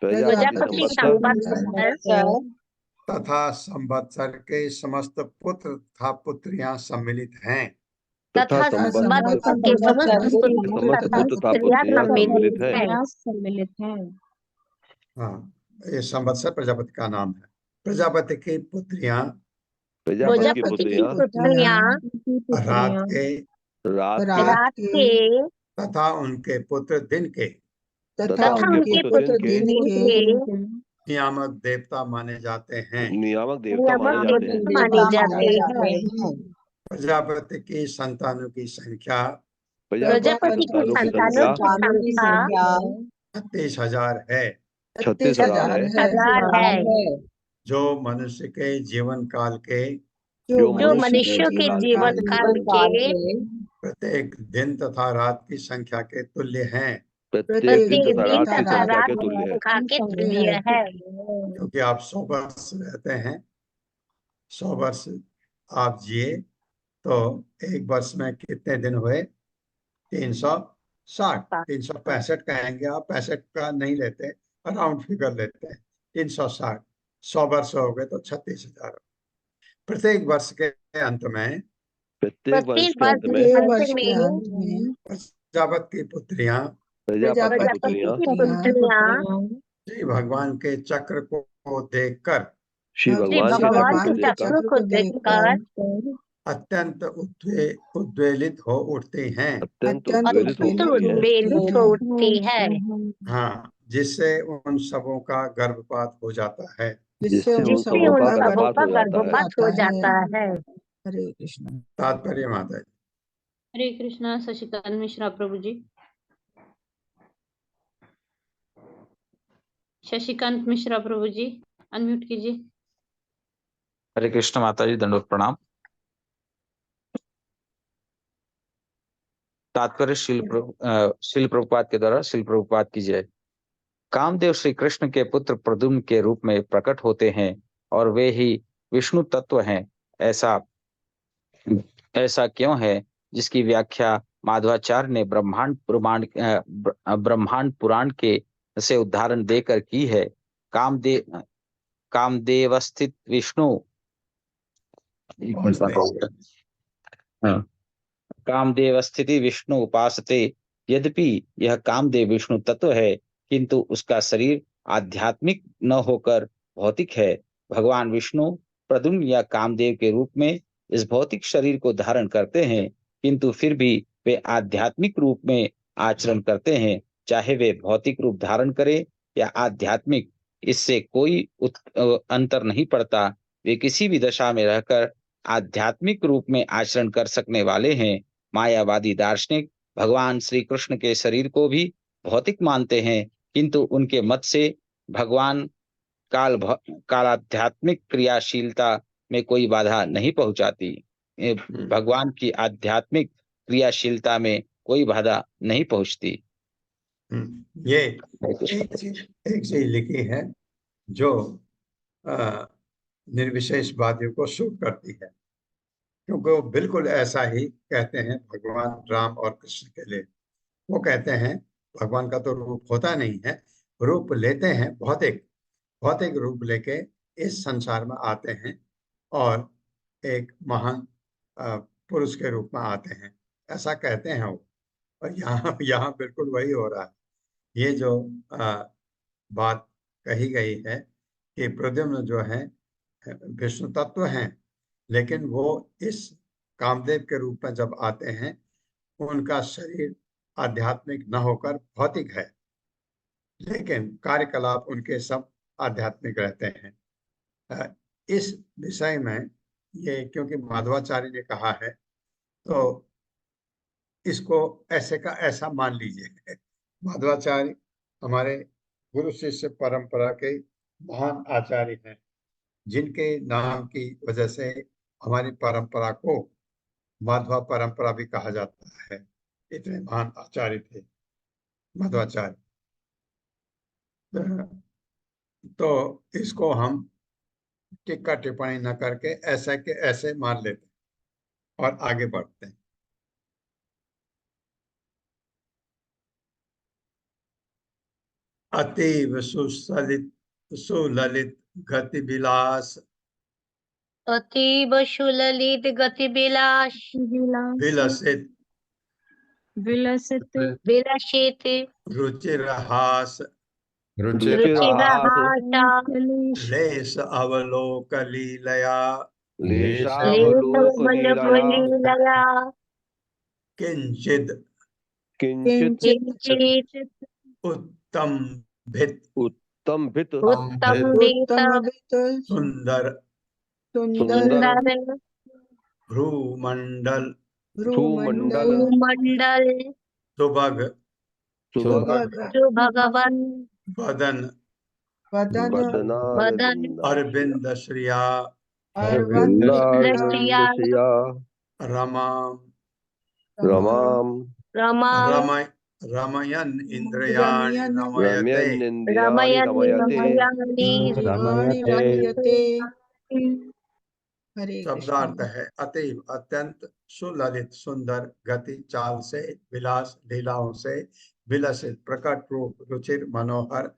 प्रजापति संवत्सर तथा संवत्सर के समस्त पुत्र तथा पुत्रियां सम्मिलित हैं। तथा संवत्सर के समस्त पुत्र तथा पुत्रियां सम्मिलित हैं। हाँ, ये संवत्सर प्रजापति का नाम है। प्रजापति की पुत्रियां प्रजापति की पुत्रियां रात के रात के तथा उनके पुत्र दिन के तथा उनके पुत्र दिन के नियामक देवता माने जाते हैं। नियामक देवता नियामक माने जाते हैं। माने जाते हैं। प्रजापति की संतानों की संख्या प्रजापति की संतानों की संख्या 36,000 है, 36,000 है। 36,000 है, जो मनुष्य के जीवन काल के जो मनुष्यों के जीवन काल के प्रत्येक दिन तथा रात की संख्या के तुल्य हैं। प्रत्येक दिन प्रत्येक तथा दिन रात की तथा संख्या रात के तुल्य है। के तुल्य है। क्योंकि आप 100 वर्ष रहते हैं, 100 वर्ष आप जिए तो एक वर्ष में कितने दिन हुए? 360, 365 कहेंगे आप, 65 का नहीं लेते, राउंड फिगर लेते हैं। 360, 100 वर्ष हो गए तो 36,000। प्रत्येक वर्ष के अंत में प्रत्येक वर्ष के अंत में प्रजापति की पुत्रियां प्रजापति की पुत्रियां श्री भगवान के चक्र को देखकर श्री भगवान के चक्र को देखकर अत्यंत उद्वेलित हो उठती हैं। अत्यंत उद्वेलित हो उठती है। होती है, हाँ, जिससे उन सबों का गर्भपात हो जाता है। जिससे उन जिससे सबों उन का सबों का गर्भपात हो जाता है। गर्भपात हो जाता है। हरे कृष्ण। तात्पर्य माता जी। हरे कृष्णा। शशिकांत मिश्रा प्रभु जी। शशिकांत मिश्रा प्रभु जी, अनम्यूट कीजिए। हरे कृष्ण माता जी, दंडवत प्रणाम। तात्पर्य श्रील प्रभुपाद के द्वारा श्रील प्रभुपाद की जय। कामदेव श्री कृष्ण के पुत्र प्रद्युम्न के रूप में प्रकट होते हैं और वे ही विष्णु तत्व हैं। ऐसा क्यों है, जिसकी व्याख्या माधवाचार्य ने ब्रह्मांड पुराण के से उदाहरण देकर की है। कामदेवस्थित विष्णु कामदेव स्थिति विष्णु उपासते। यद्यपि यह कामदेव विष्णु तत्व है, किंतु उसका शरीर आध्यात्मिक न होकर भौतिक है। भगवान विष्णु प्रद्युम्न या कामदेव के रूप में इस भौतिक शरीर को धारण करते हैं, किंतु फिर भी वे आध्यात्मिक रूप में आचरण करते हैं। चाहे वे भौतिक रूप धारण करें या आध्यात्मिक, इससे कोई अंतर नहीं पड़ता। वे किसी भी दशा में रहकर आध्यात्मिक रूप में आचरण कर सकने वाले हैं। मायावादी दार्शनिक भगवान श्री कृष्ण के शरीर को भी भौतिक मानते हैं, किंतु उनके मत से भगवान कालाध्यात्मिक क्रियाशीलता में कोई बाधा नहीं पहुंचाती। भगवान की आध्यात्मिक क्रियाशीलता में कोई बाधा नहीं पहुंचती। ये एक चीज लिखी है जो निर्विशेषवादियों को सूट करती है, क्योंकि वो बिल्कुल ऐसा ही कहते हैं भगवान राम और कृष्ण के लिए। वो कहते हैं भगवान का तो रूप होता नहीं है, रूप लेते हैं, भौतिक रूप लेके इस संसार में आते हैं और एक महान पुरुष के रूप में आते हैं, ऐसा कहते हैं वो। और यहाँ बिल्कुल वही हो रहा है। ये जो बात कही गई है कि प्रद्युम्न जो है विष्णु तत्व हैं, लेकिन वो इस कामदेव के रूप में जब आते हैं, उनका शरीर आध्यात्मिक न होकर भौतिक है, लेकिन कार्यकलाप उनके सब आध्यात्मिक रहते हैं। इस विषय में ये क्योंकि माधवाचार्य ने कहा है तो इसको ऐसे का ऐसा मान लीजिए। माधवाचार्य हमारे गुरु शिष्य परंपरा के महान आचार्य हैं, जिनके नाम की वजह से हमारी परंपरा को माधवा परंपरा भी कहा जाता है। इतने महान आचार्य थे माधवाचार्य। तो इसको हम टिक्का टिप्पणी न करके ऐसे के ऐसे मान लेते हैं और आगे बढ़ते हैं। अतीव सुललित गति विलास अतीब सुललित गति विलास विलसित विलसित विलसित रुचिरहास रुचिरहास लेस अवलोक लीलया लेसमलकुलीलया किंचिद किंचित उत्तंभित उत्तंभित उत्तमभित सुंदर सुंदर भ्रूमंडल भ्रूमंडल भूमंडल सुभग भगवन वदन वदन अरविंद श्रिया दृष्टिया रमाम रमाम रमा रमयन इंद्रियाणि रमयते रमयते हरे शब्दार्थ कृष्ण। है अतीव अत्यंत सुललित सुंदर गति चाल से विलास लीलाओं से विलसित प्रकट रूप रुचिर मनोहर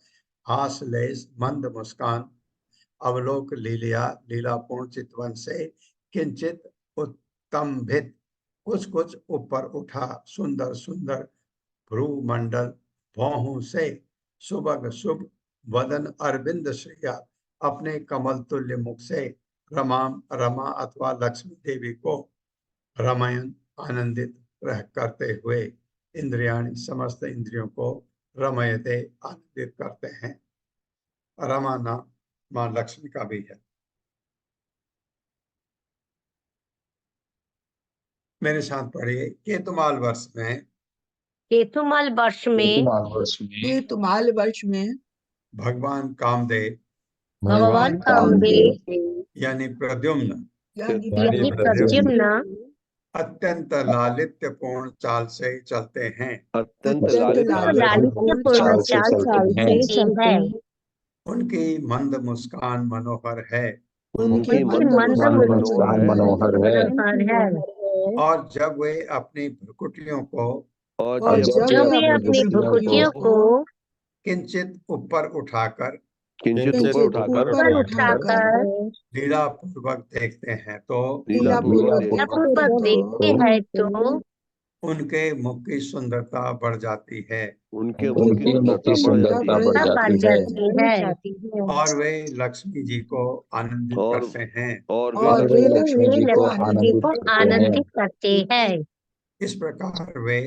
हासलेस मंद मुस्कान अवलोक लीलिया लीलापूर्ण चितवन से किंचित उत्तंभित कुछ कुछ ऊपर उठा सुंदर सुंदर भ्रूमंडल भौहों से सुबग शुभ वदन अरविंद श्रिया अपने कमल तुल्य मुख से रमाम रमा अथवा लक्ष्मी देवी को रमयन आनंदित रह करते हुए इंद्रियाणि समस्त इंद्रियों को रमयते आनंदित करते हैं। रमा नाम मां लक्ष्मी का भी है। मेरे साथ पढ़िए। केतुमाल वर्ष में केतुमाल वर्ष में केतुमाल वर्ष में भगवान कामदेव भगवान कामदेव यानी प्रद्युम्न यानी प्रद्युम्न अत्यंत लालित्यपूर्ण चाल से चलते हैं। अत्यंत लालित्यपूर्ण चाल चलते हैं। उनकी मंद मुस्कान मनोहर है उनकी मंद मुस्कान मनोहर है। और जब वे अपनी भ्रुकुटियों को और जब वे अपनी भ्रुकुटियों को किंचित ऊपर उठाकर किंचित ऊपर उठाकर लीला पूर्वक देखते हैं तो पूर्वक देखते हैं तो उनके मुख की सुंदरता बढ़ जाती है उनके मुख की सुंदरता बढ़ जाती है और वे लक्ष्मी जी को आनंदित करते हैं। और वे लक्ष्मी जी को आनंदित करते हैं। इस प्रकार वे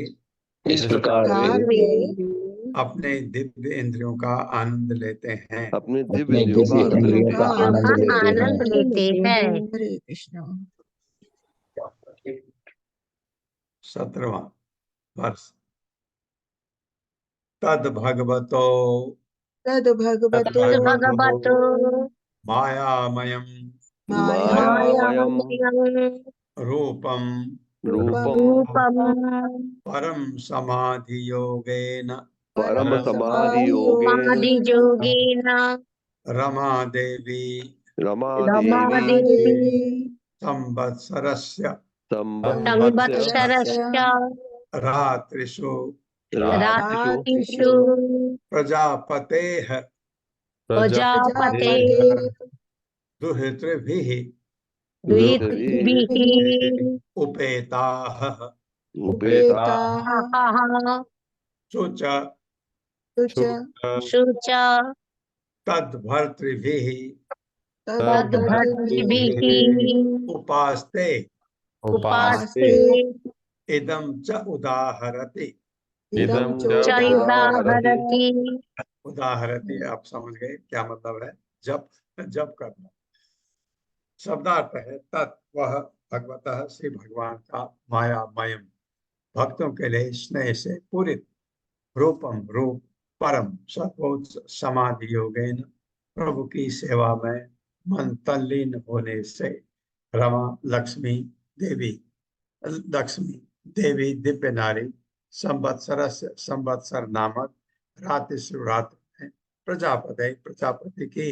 अपने दिव्य इंद्रियों का आनंद लेते हैं। अपने दिव्य इंद्रियों का आनंद लेते हैं। हरे कृष्ण। 17वां वर्ष। तद भगवतो मायामयम रूपम परम समाधि योगेन रमा देवी संवत्सरस्य रात्रिषु प्रजापतेः दुहितृभिः उपेताः शुच तद्भर्तृभिः उपास्ते इदं च उदाहरति। उदाहरति आप समझ गए क्या मतलब है? जप करना। शब्दार्थ है तत्, वह भगवतः श्री भगवान का मायामयम भक्तों के लिए स्नेह से पूरित रूपम रूप परम सर्वोच्च समाधि योगेन प्रभु की सेवा में मन तल्लीन होने से रमा लक्ष्मी देवी दिव्य नारी संवत्सर नामक रात्रि शिवरात्रि में प्रजापति की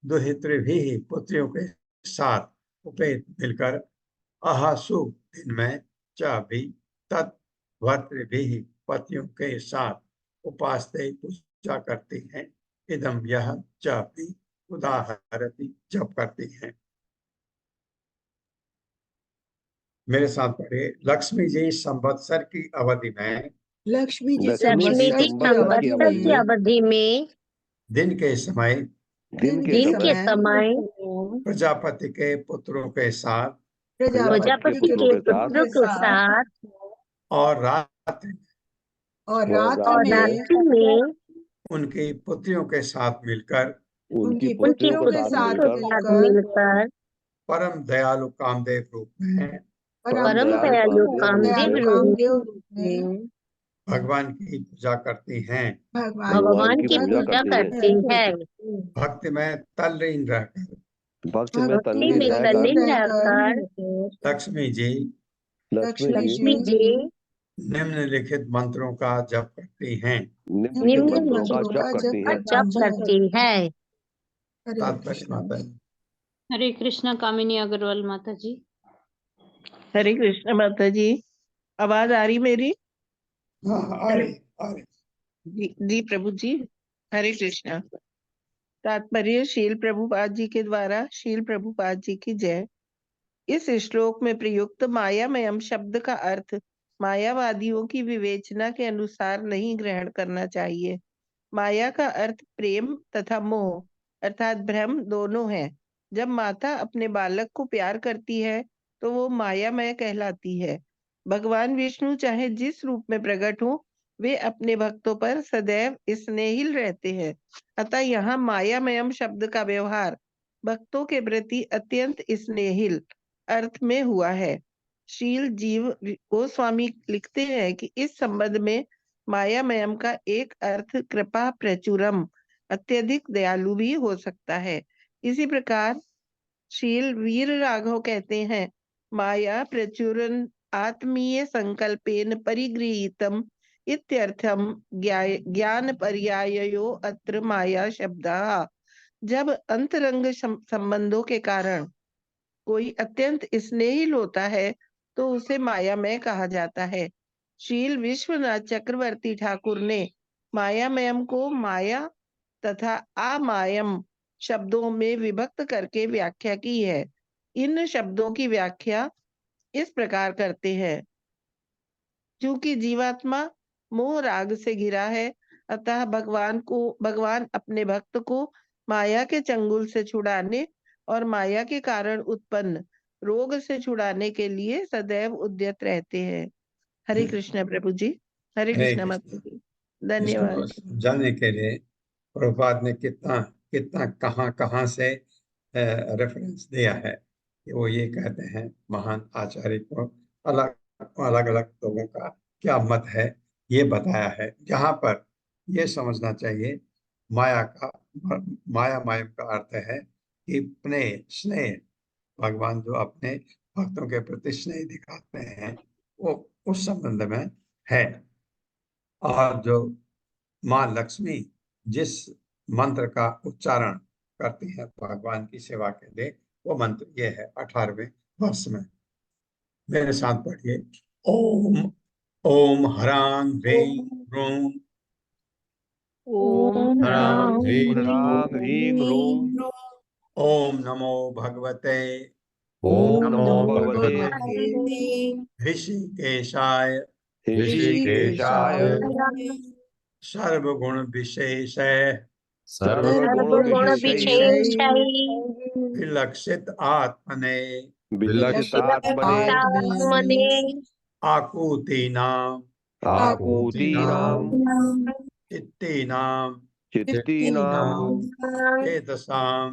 दुहित्री भी पुत्रियों के साथ उपेत मिलकर अहासु दिन में भी तत्वर्तृ भी पतियों के साथ उपासते पूजा करती हैं। इदम यह भी उदाहरती जप करती हैं। मेरे साथ पढ़िए। लक्ष्मी जी संवत्सर की अवधि में लक्ष्मी जी लक्ष्मी जी संवत्सर की अवधि में दिन के समय दिन के समय प्रजापति के पुत्रों के साथ प्रजापति के पुत्रों के साथ और रात्रि में उनकी पुत्रियों के साथ मिलकर उनकी पुत्रियों के साथ मिलकर परम दयालु कामदेव रूप में परम दयालु कामदेव रूप में भगवान की पूजा करती हैं। भगवान की पूजा करती है। भक्ति में तल्लीन रहकर भक्ति में भक्ति में तल्लीन रहकर लक्ष्मी जी निम्नलिखित मंत्रों का जप करती हैं। जप करती है। तात्पर्य माता जी। हरे कृष्णा कामिनी अग्रवाल माता जी। हरे कृष्ण माता जी। आवाज आ रही मेरी? हाँ, आ रही। जी प्रभु जी। हरे कृष्णा। तात्पर्य शील प्रभुपाद जी के द्वारा शील प्रभुपाद जी की जय। इस श्लोक में प्रयुक्त मायामयम शब्द का अर्थ मायावादियों की विवेचना के अनुसार नहीं ग्रहण करना चाहिए। माया का अर्थ प्रेम तथा मोह अर्थात भ्रम दोनों है। जब माता अपने बालक को प्यार करती है तो वो मायामय कहलाती है। भगवान विष्णु चाहे जिस रूप में प्रकट हो वे अपने भक्तों पर सदैव स्नेहिल रहते हैं। अतः यहाँ मायामयम शब्द का व्यवहार भक्तों के प्रति अत्यंत स्नेहिल अर्थ में हुआ है। शील जीव गोस्वामी लिखते हैं कि इस संबंध में मायामयम का एक अर्थ कृपा प्रचुरम अत्यधिक दयालु भी हो सकता है। इसी प्रकार शील वीर राघव कहते हैं माया प्रचुरन आत्मीय संकल्पेन परिगृहीतम इत्यर्थम ज्ञान पर्यायो अत्र माया शब्दः। जब अंतरंग संबंधों के कारण कोई अत्यंत स्नेहिल होता है तो उसे मायामय कहा जाता है। शील विश्वनाथ चक्रवर्ती ठाकुर ने मायामयम को माया तथा अमायम शब्दों में विभक्त करके व्याख्या की है। इन शब्दों की व्याख्या इस प्रकार करते हैं। क्योंकि जीवात्मा मोह राग से घिरा है अतः भगवान अपने भक्त को माया के चंगुल से छुड़ाने और माया के कारण उत्पन्न रोग से छुड़ाने के लिए सदैव उद्यत रहते हैं। हरे कृष्ण प्रभु जी। हरे कृष्ण माता जी। धन्यवाद। जानने के लिए प्रभुपाद ने कितना कहाँ से रेफरेंस दिया है कि वो ये कहते हैं महान आचार्य को अलग अलग लोगों का क्या मत है ये बताया है। जहाँ पर ये समझना चाहिए मायामयम का अर्थ है कि अपने स्नेह भगवान जो अपने भक्तों के प्रति स्नेह दिखाते हैं वो उस संबंध में है। और जो माँ लक्ष्मी जिस मंत्र का उच्चारण करती है भगवान की सेवा के लिए वो मंत्र ये है 18वें वर्ष में। मेरे साथ पढ़िए। ओम ओम ह्रां ह्रीं ह्रूं ओम ह्रां ह्रीं ह्रूं ओम नमो भगवते ओम नमो भगवते ऋषिकेशाय ऋषिकेशाय सर्वगुण विशेष सर्वगुण विशेषाय विलक्षित आत्मने विलक्षितात्मने आकूतीनां चित्तीनां चित्तीनां चेतसां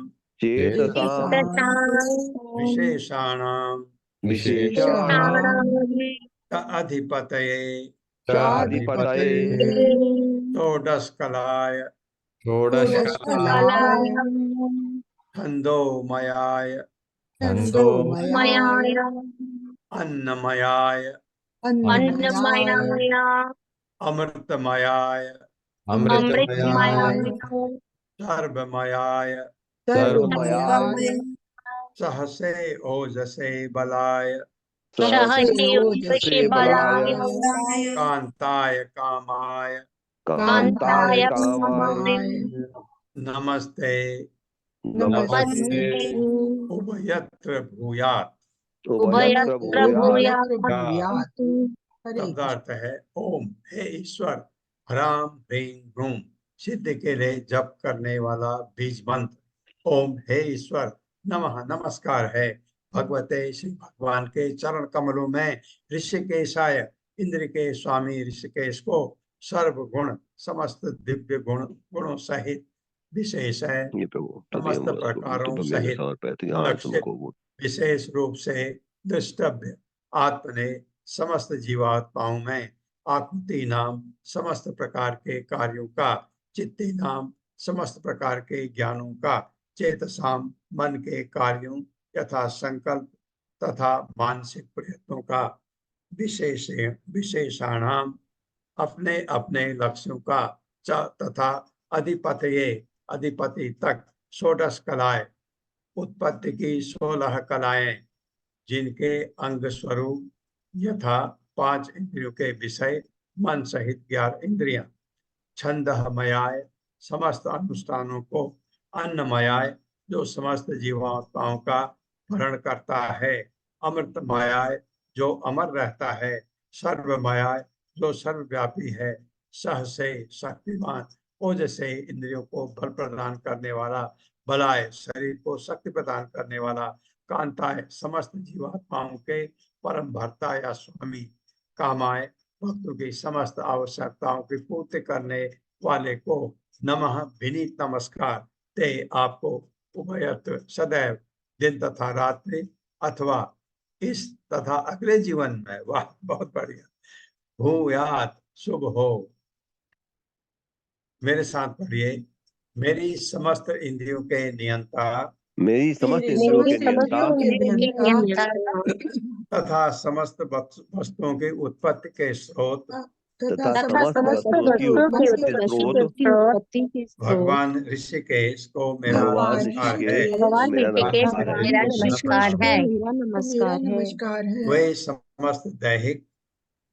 विशेषाणाम अधिपतये षोडशकलाय छन्दोमयाय अन्नमयाय अमृतमयाय सर्वमयाय सहसे ओजसे बलाय कांताय कामाय नमस्ते उभयत्र भूयात्। शब्दार्थ है ओम, हे ईश्वर, ह्राम ह्रीं ह्रूम सिद्धि के लिए जप करने वाला बीज मंत्र। ओम, हे ईश्वर, नमः नमस्कार है भगवते श्री भगवान के चरण कमलों में ऋषिकेशाय, इंद्र के स्वामी ऋषिकेश को सर्व गुण समस्त दिव्य गुणों सहित विशेष है, समस्त प्रकारों सहित लक्षित विशेष रूप से द्रष्टव्य आत्मने समस्त जीवात्माओं में आकृति नाम समस्त प्रकार के कार्यों का, चित्ती नाम समस्त प्रकार के ज्ञानों का, चेतसाम मन के कार्यों यथा संकल्प तथा मानसिक प्रयत्नों का, विशेषाणाम अपने अपने लक्ष्यों का, तथा अधिपति तक षोडश कलाएं उत्पत्ति की 16 कलाएं जिनके अंग स्वरूप यथा 5 इंद्रियों के विषय मन सहित 11 इंद्रियां, छंदमयाय समस्त अनुष्ठानों को, अन्नमयाय जो समस्त जीवात्माओं का भरण करता है, अमृतमयाय जो अमर रहता है, सर्वमयाय जो सर्वव्यापी है, सहसे शक्तिमान, ओजसे इंद्रियों को बल प्रदान करने वाला, बलाय शरीर को शक्ति प्रदान करने वाला, कांताय समस्त जीवात्माओं के परम भर्ता या स्वामी, कामाय भक्तों की समस्त आवश्यकताओं की पूर्ति करने वाले को नमः विनीत नमस्कार ते आपको उभयत्र सदैव दिन तथा रात्रि अथवा इस तथा अगले जीवन में, वाह बहुत बढ़िया, भूयात शुभ हो। मेरे साथ पढ़िए, मेरी समस्त इंद्रियों के नियंता, मेरी समस्त इंद्रियों के नियंता तथा समस्त वस्तुओं के उत्पत्ति के स्रोत तथा समस्त वस्तुओं की उत्पत्ति के स्रोत भगवान ऋषिकेश को मेरा भगवान नमस्कार है। मेरा नमस्कार है। नमस्कार है। वे समस्त दैहिक,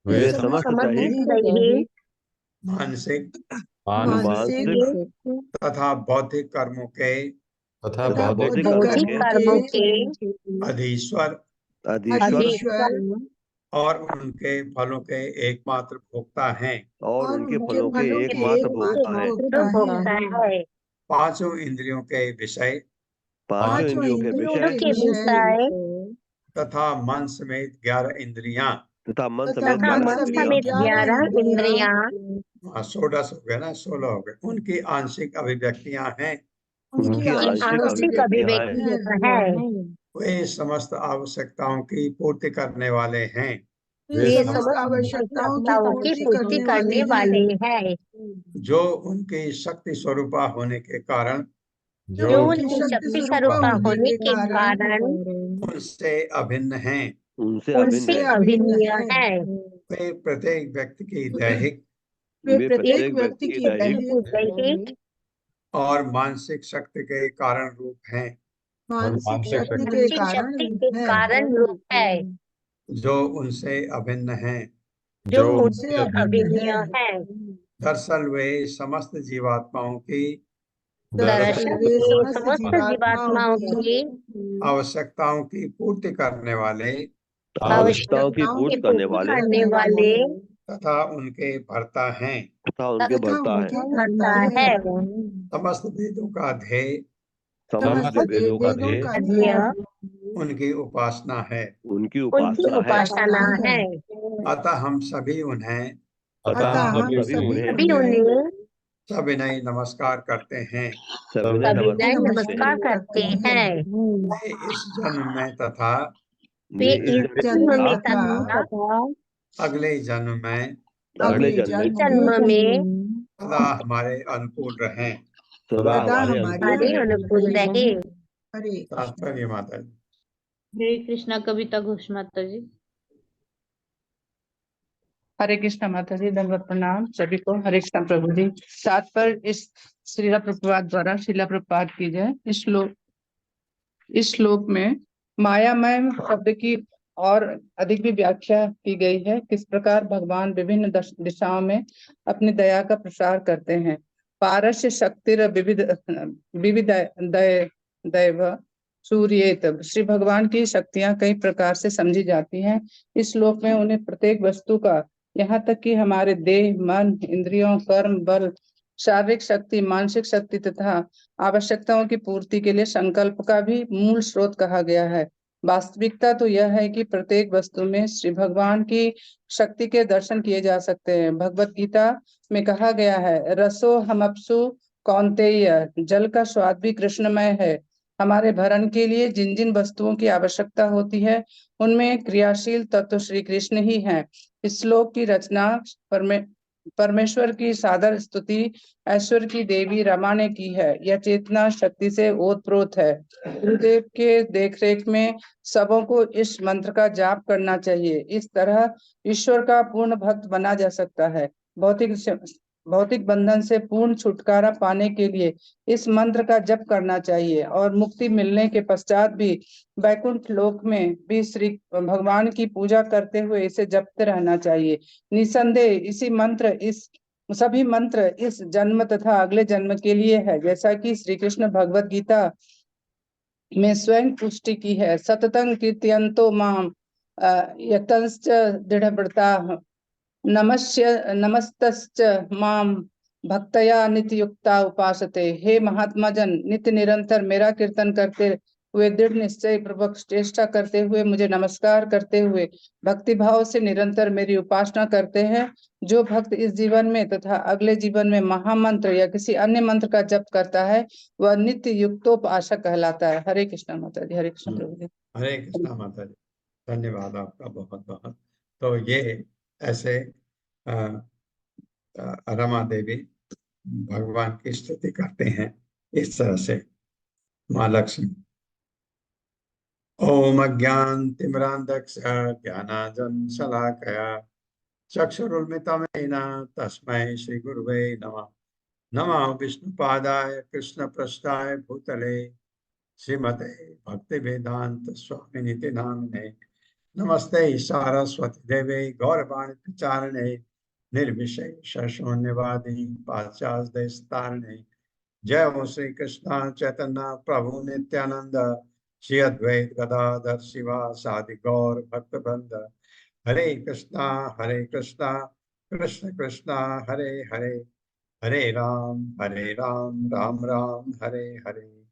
वे समस्त दैहिक, मानसिक मानसिक तथा बौद्धिक कर्मों के तथा बौद्धिक कर्मों के अधीश्वर और उनके फलों के एकमात्र भोक्ता हैं। और उनके फलों के एकमात्र भोक्ता है। पांचों इंद्रियों के विषय पांचों इंद्रियों के विषय तथा मन समेत 11 इंद्रियां, तथा मन समेत 11 इंद्रियां, 16 हो गए ना, 16 हो गए, उनकी आंशिक अभिव्यक्तियां हैं। उनकी आंशिक अभिव्यक्तियां है। वे समस्त आवश्यकताओं की पूर्ति करने वाले हैं। वे समस्त आवश्यकताओं की पूर्ति करने वाले हैं। जो उनकी शक्ति स्वरूपा होने के कारण, जो उनकी शक्ति स्वरूपा होने के कारण उनसे अभिन्न हैं। उनसे अभिन्न है। वे प्रत्येक व्यक्ति की दैहिक और मानसिक शक्ति के कारण रूप हैं। मानसिक शक्ति के कारण रूप है। जो उनसे अभिन्न हैं। जो उनसे अभिन्न है। दरअसल वे समस्त जीवात्माओं की आवश्यकताओं की पूर्ति करने वाले तथा उनके भर्ता हैं। समस्त वेदों का ध्येय उनकी उपासना है। अतः हम सभी उन्हें सविनय नमस्कार करते हैं। सविनय सविनय नमस्कार करते नमस्कार करते हैं। वे इस जन्म में तथा वे वे इस जन्म में तथा अगले जन्म में अगले अगले जन्म जन्म में सदा हमारे अनुकूल रहें। सदा सदा हमारे हमारे हमारे अनुकूल रहे। हरे तात्पर्य माता जी। हरे कृष्णा कविता घोष माता जी। हरे कृष्णा माता जी, दंडवत प्रणाम सभी को। हरे कृष्णा प्रभु जी। तात्पर्य इस श्रीला प्रभुपाद द्वारा श्रीला प्रभुपाद की जय। इस श्लोक में मायामय शब्द की और अधिक भी व्याख्या की गई है। किस प्रकार भगवान विभिन्न दिशाओं में अपनी दया का प्रसार करते हैं। पारस्य शक्तिर विविध दैव सूर्येत। श्री भगवान की शक्तियां कई प्रकार से समझी जाती हैं। इस श्लोक में उन्हें प्रत्येक वस्तु का, यहाँ तक कि हमारे देह, मन, इंद्रियों, कर्म, बल, शारीरिक शक्ति, मानसिक शक्ति तथा आवश्यकताओं की पूर्ति के लिए संकल्प का भी मूल स्रोत कहा गया है। वास्तविकता तो यह है कि प्रत्येक वस्तु में श्री भगवान की शक्ति के दर्शन किए जा सकते हैं। भगवत गीता में कहा गया है, रसो हमअप्सु कौन्तेय। जल का स्वाद भी कृष्णमय है। हमारे भरण के लिए जिन जिन वस्तुओं की आवश्यकता होती है उनमें क्रियाशील तत्व श्री कृष्ण ही हैं। इस श्लोक की रचना परमेश्वर की सादर स्तुति ऐश्वर्य की देवी रमा ने की है। यह चेतना शक्ति से ओतप्रोत है। गुरुदेव के देखरेख में सबों को इस मंत्र का जाप करना चाहिए। इस तरह ईश्वर का पूर्ण भक्त बना जा सकता है। भौतिक बंधन से पूर्ण छुटकारा पाने के लिए इस मंत्र का जप करना चाहिए और मुक्ति मिलने के पश्चात भी वैकुंठ लोक में भी श्री भगवान की पूजा करते हुए इसे जपते रहना चाहिए। निसंदेह सभी मंत्र इस जन्म तथा अगले जन्म के लिए है, जैसा कि श्री कृष्ण भगवत गीता में स्वयं पुष्टि की है। सततं कीर्तयन्तो माम यतंश्च दृढ़व्रताः नमस्तश्च माम भक्तया नित्य युक्ता उपासते। हे महात्मा जन, नित्य निरंतर मेरा कीर्तन करते हुए दृढ़ निश्चय पूर्वक चेष्टा करते हुए मुझे नमस्कार करते हुए भक्ति भाव से निरंतर मेरी उपासना करते हैं। जो भक्त इस जीवन में तथा अगले जीवन में महामंत्र या किसी अन्य मंत्र का जप करता है वह नित्य युक्तोपासक कहलाता है। हरे कृष्णा माता जी। हरे कृष्ण प्रभु जी। हरे कृष्णा माता जी, धन्यवाद आपका बहुत बहुत। तो ये ऐसे रमा देवी भगवान की स्तुति करते हैं इस तरह से। माँ लक्ष्मी। ओम अज्ञानतिमिरान्धस्य ज्ञानाञ्जनशलाकया चक्षुरुन्मिलितं येन तस्मै श्रीगुरुवे नमः। नमः विष्णुपादाय कृष्णपृष्ठाय भूतले श्रीमते भक्तिवेदांत स्वामिनिति नामिने। नमस्ते सारस्वती देवे गौरवाणी प्रचारिणे निर्विशेष शून्यवादी पाश्चात्य देशतारिणे। जय हो श्री कृष्ण चैतन्य प्रभु नित्यानंद श्री अद्वैत गदाधर शिवासादि गौर भक्तवृंद। हरे कृष्णा कृष्ण कृष्णा हरे हरे, हरे राम राम राम हरे हरे।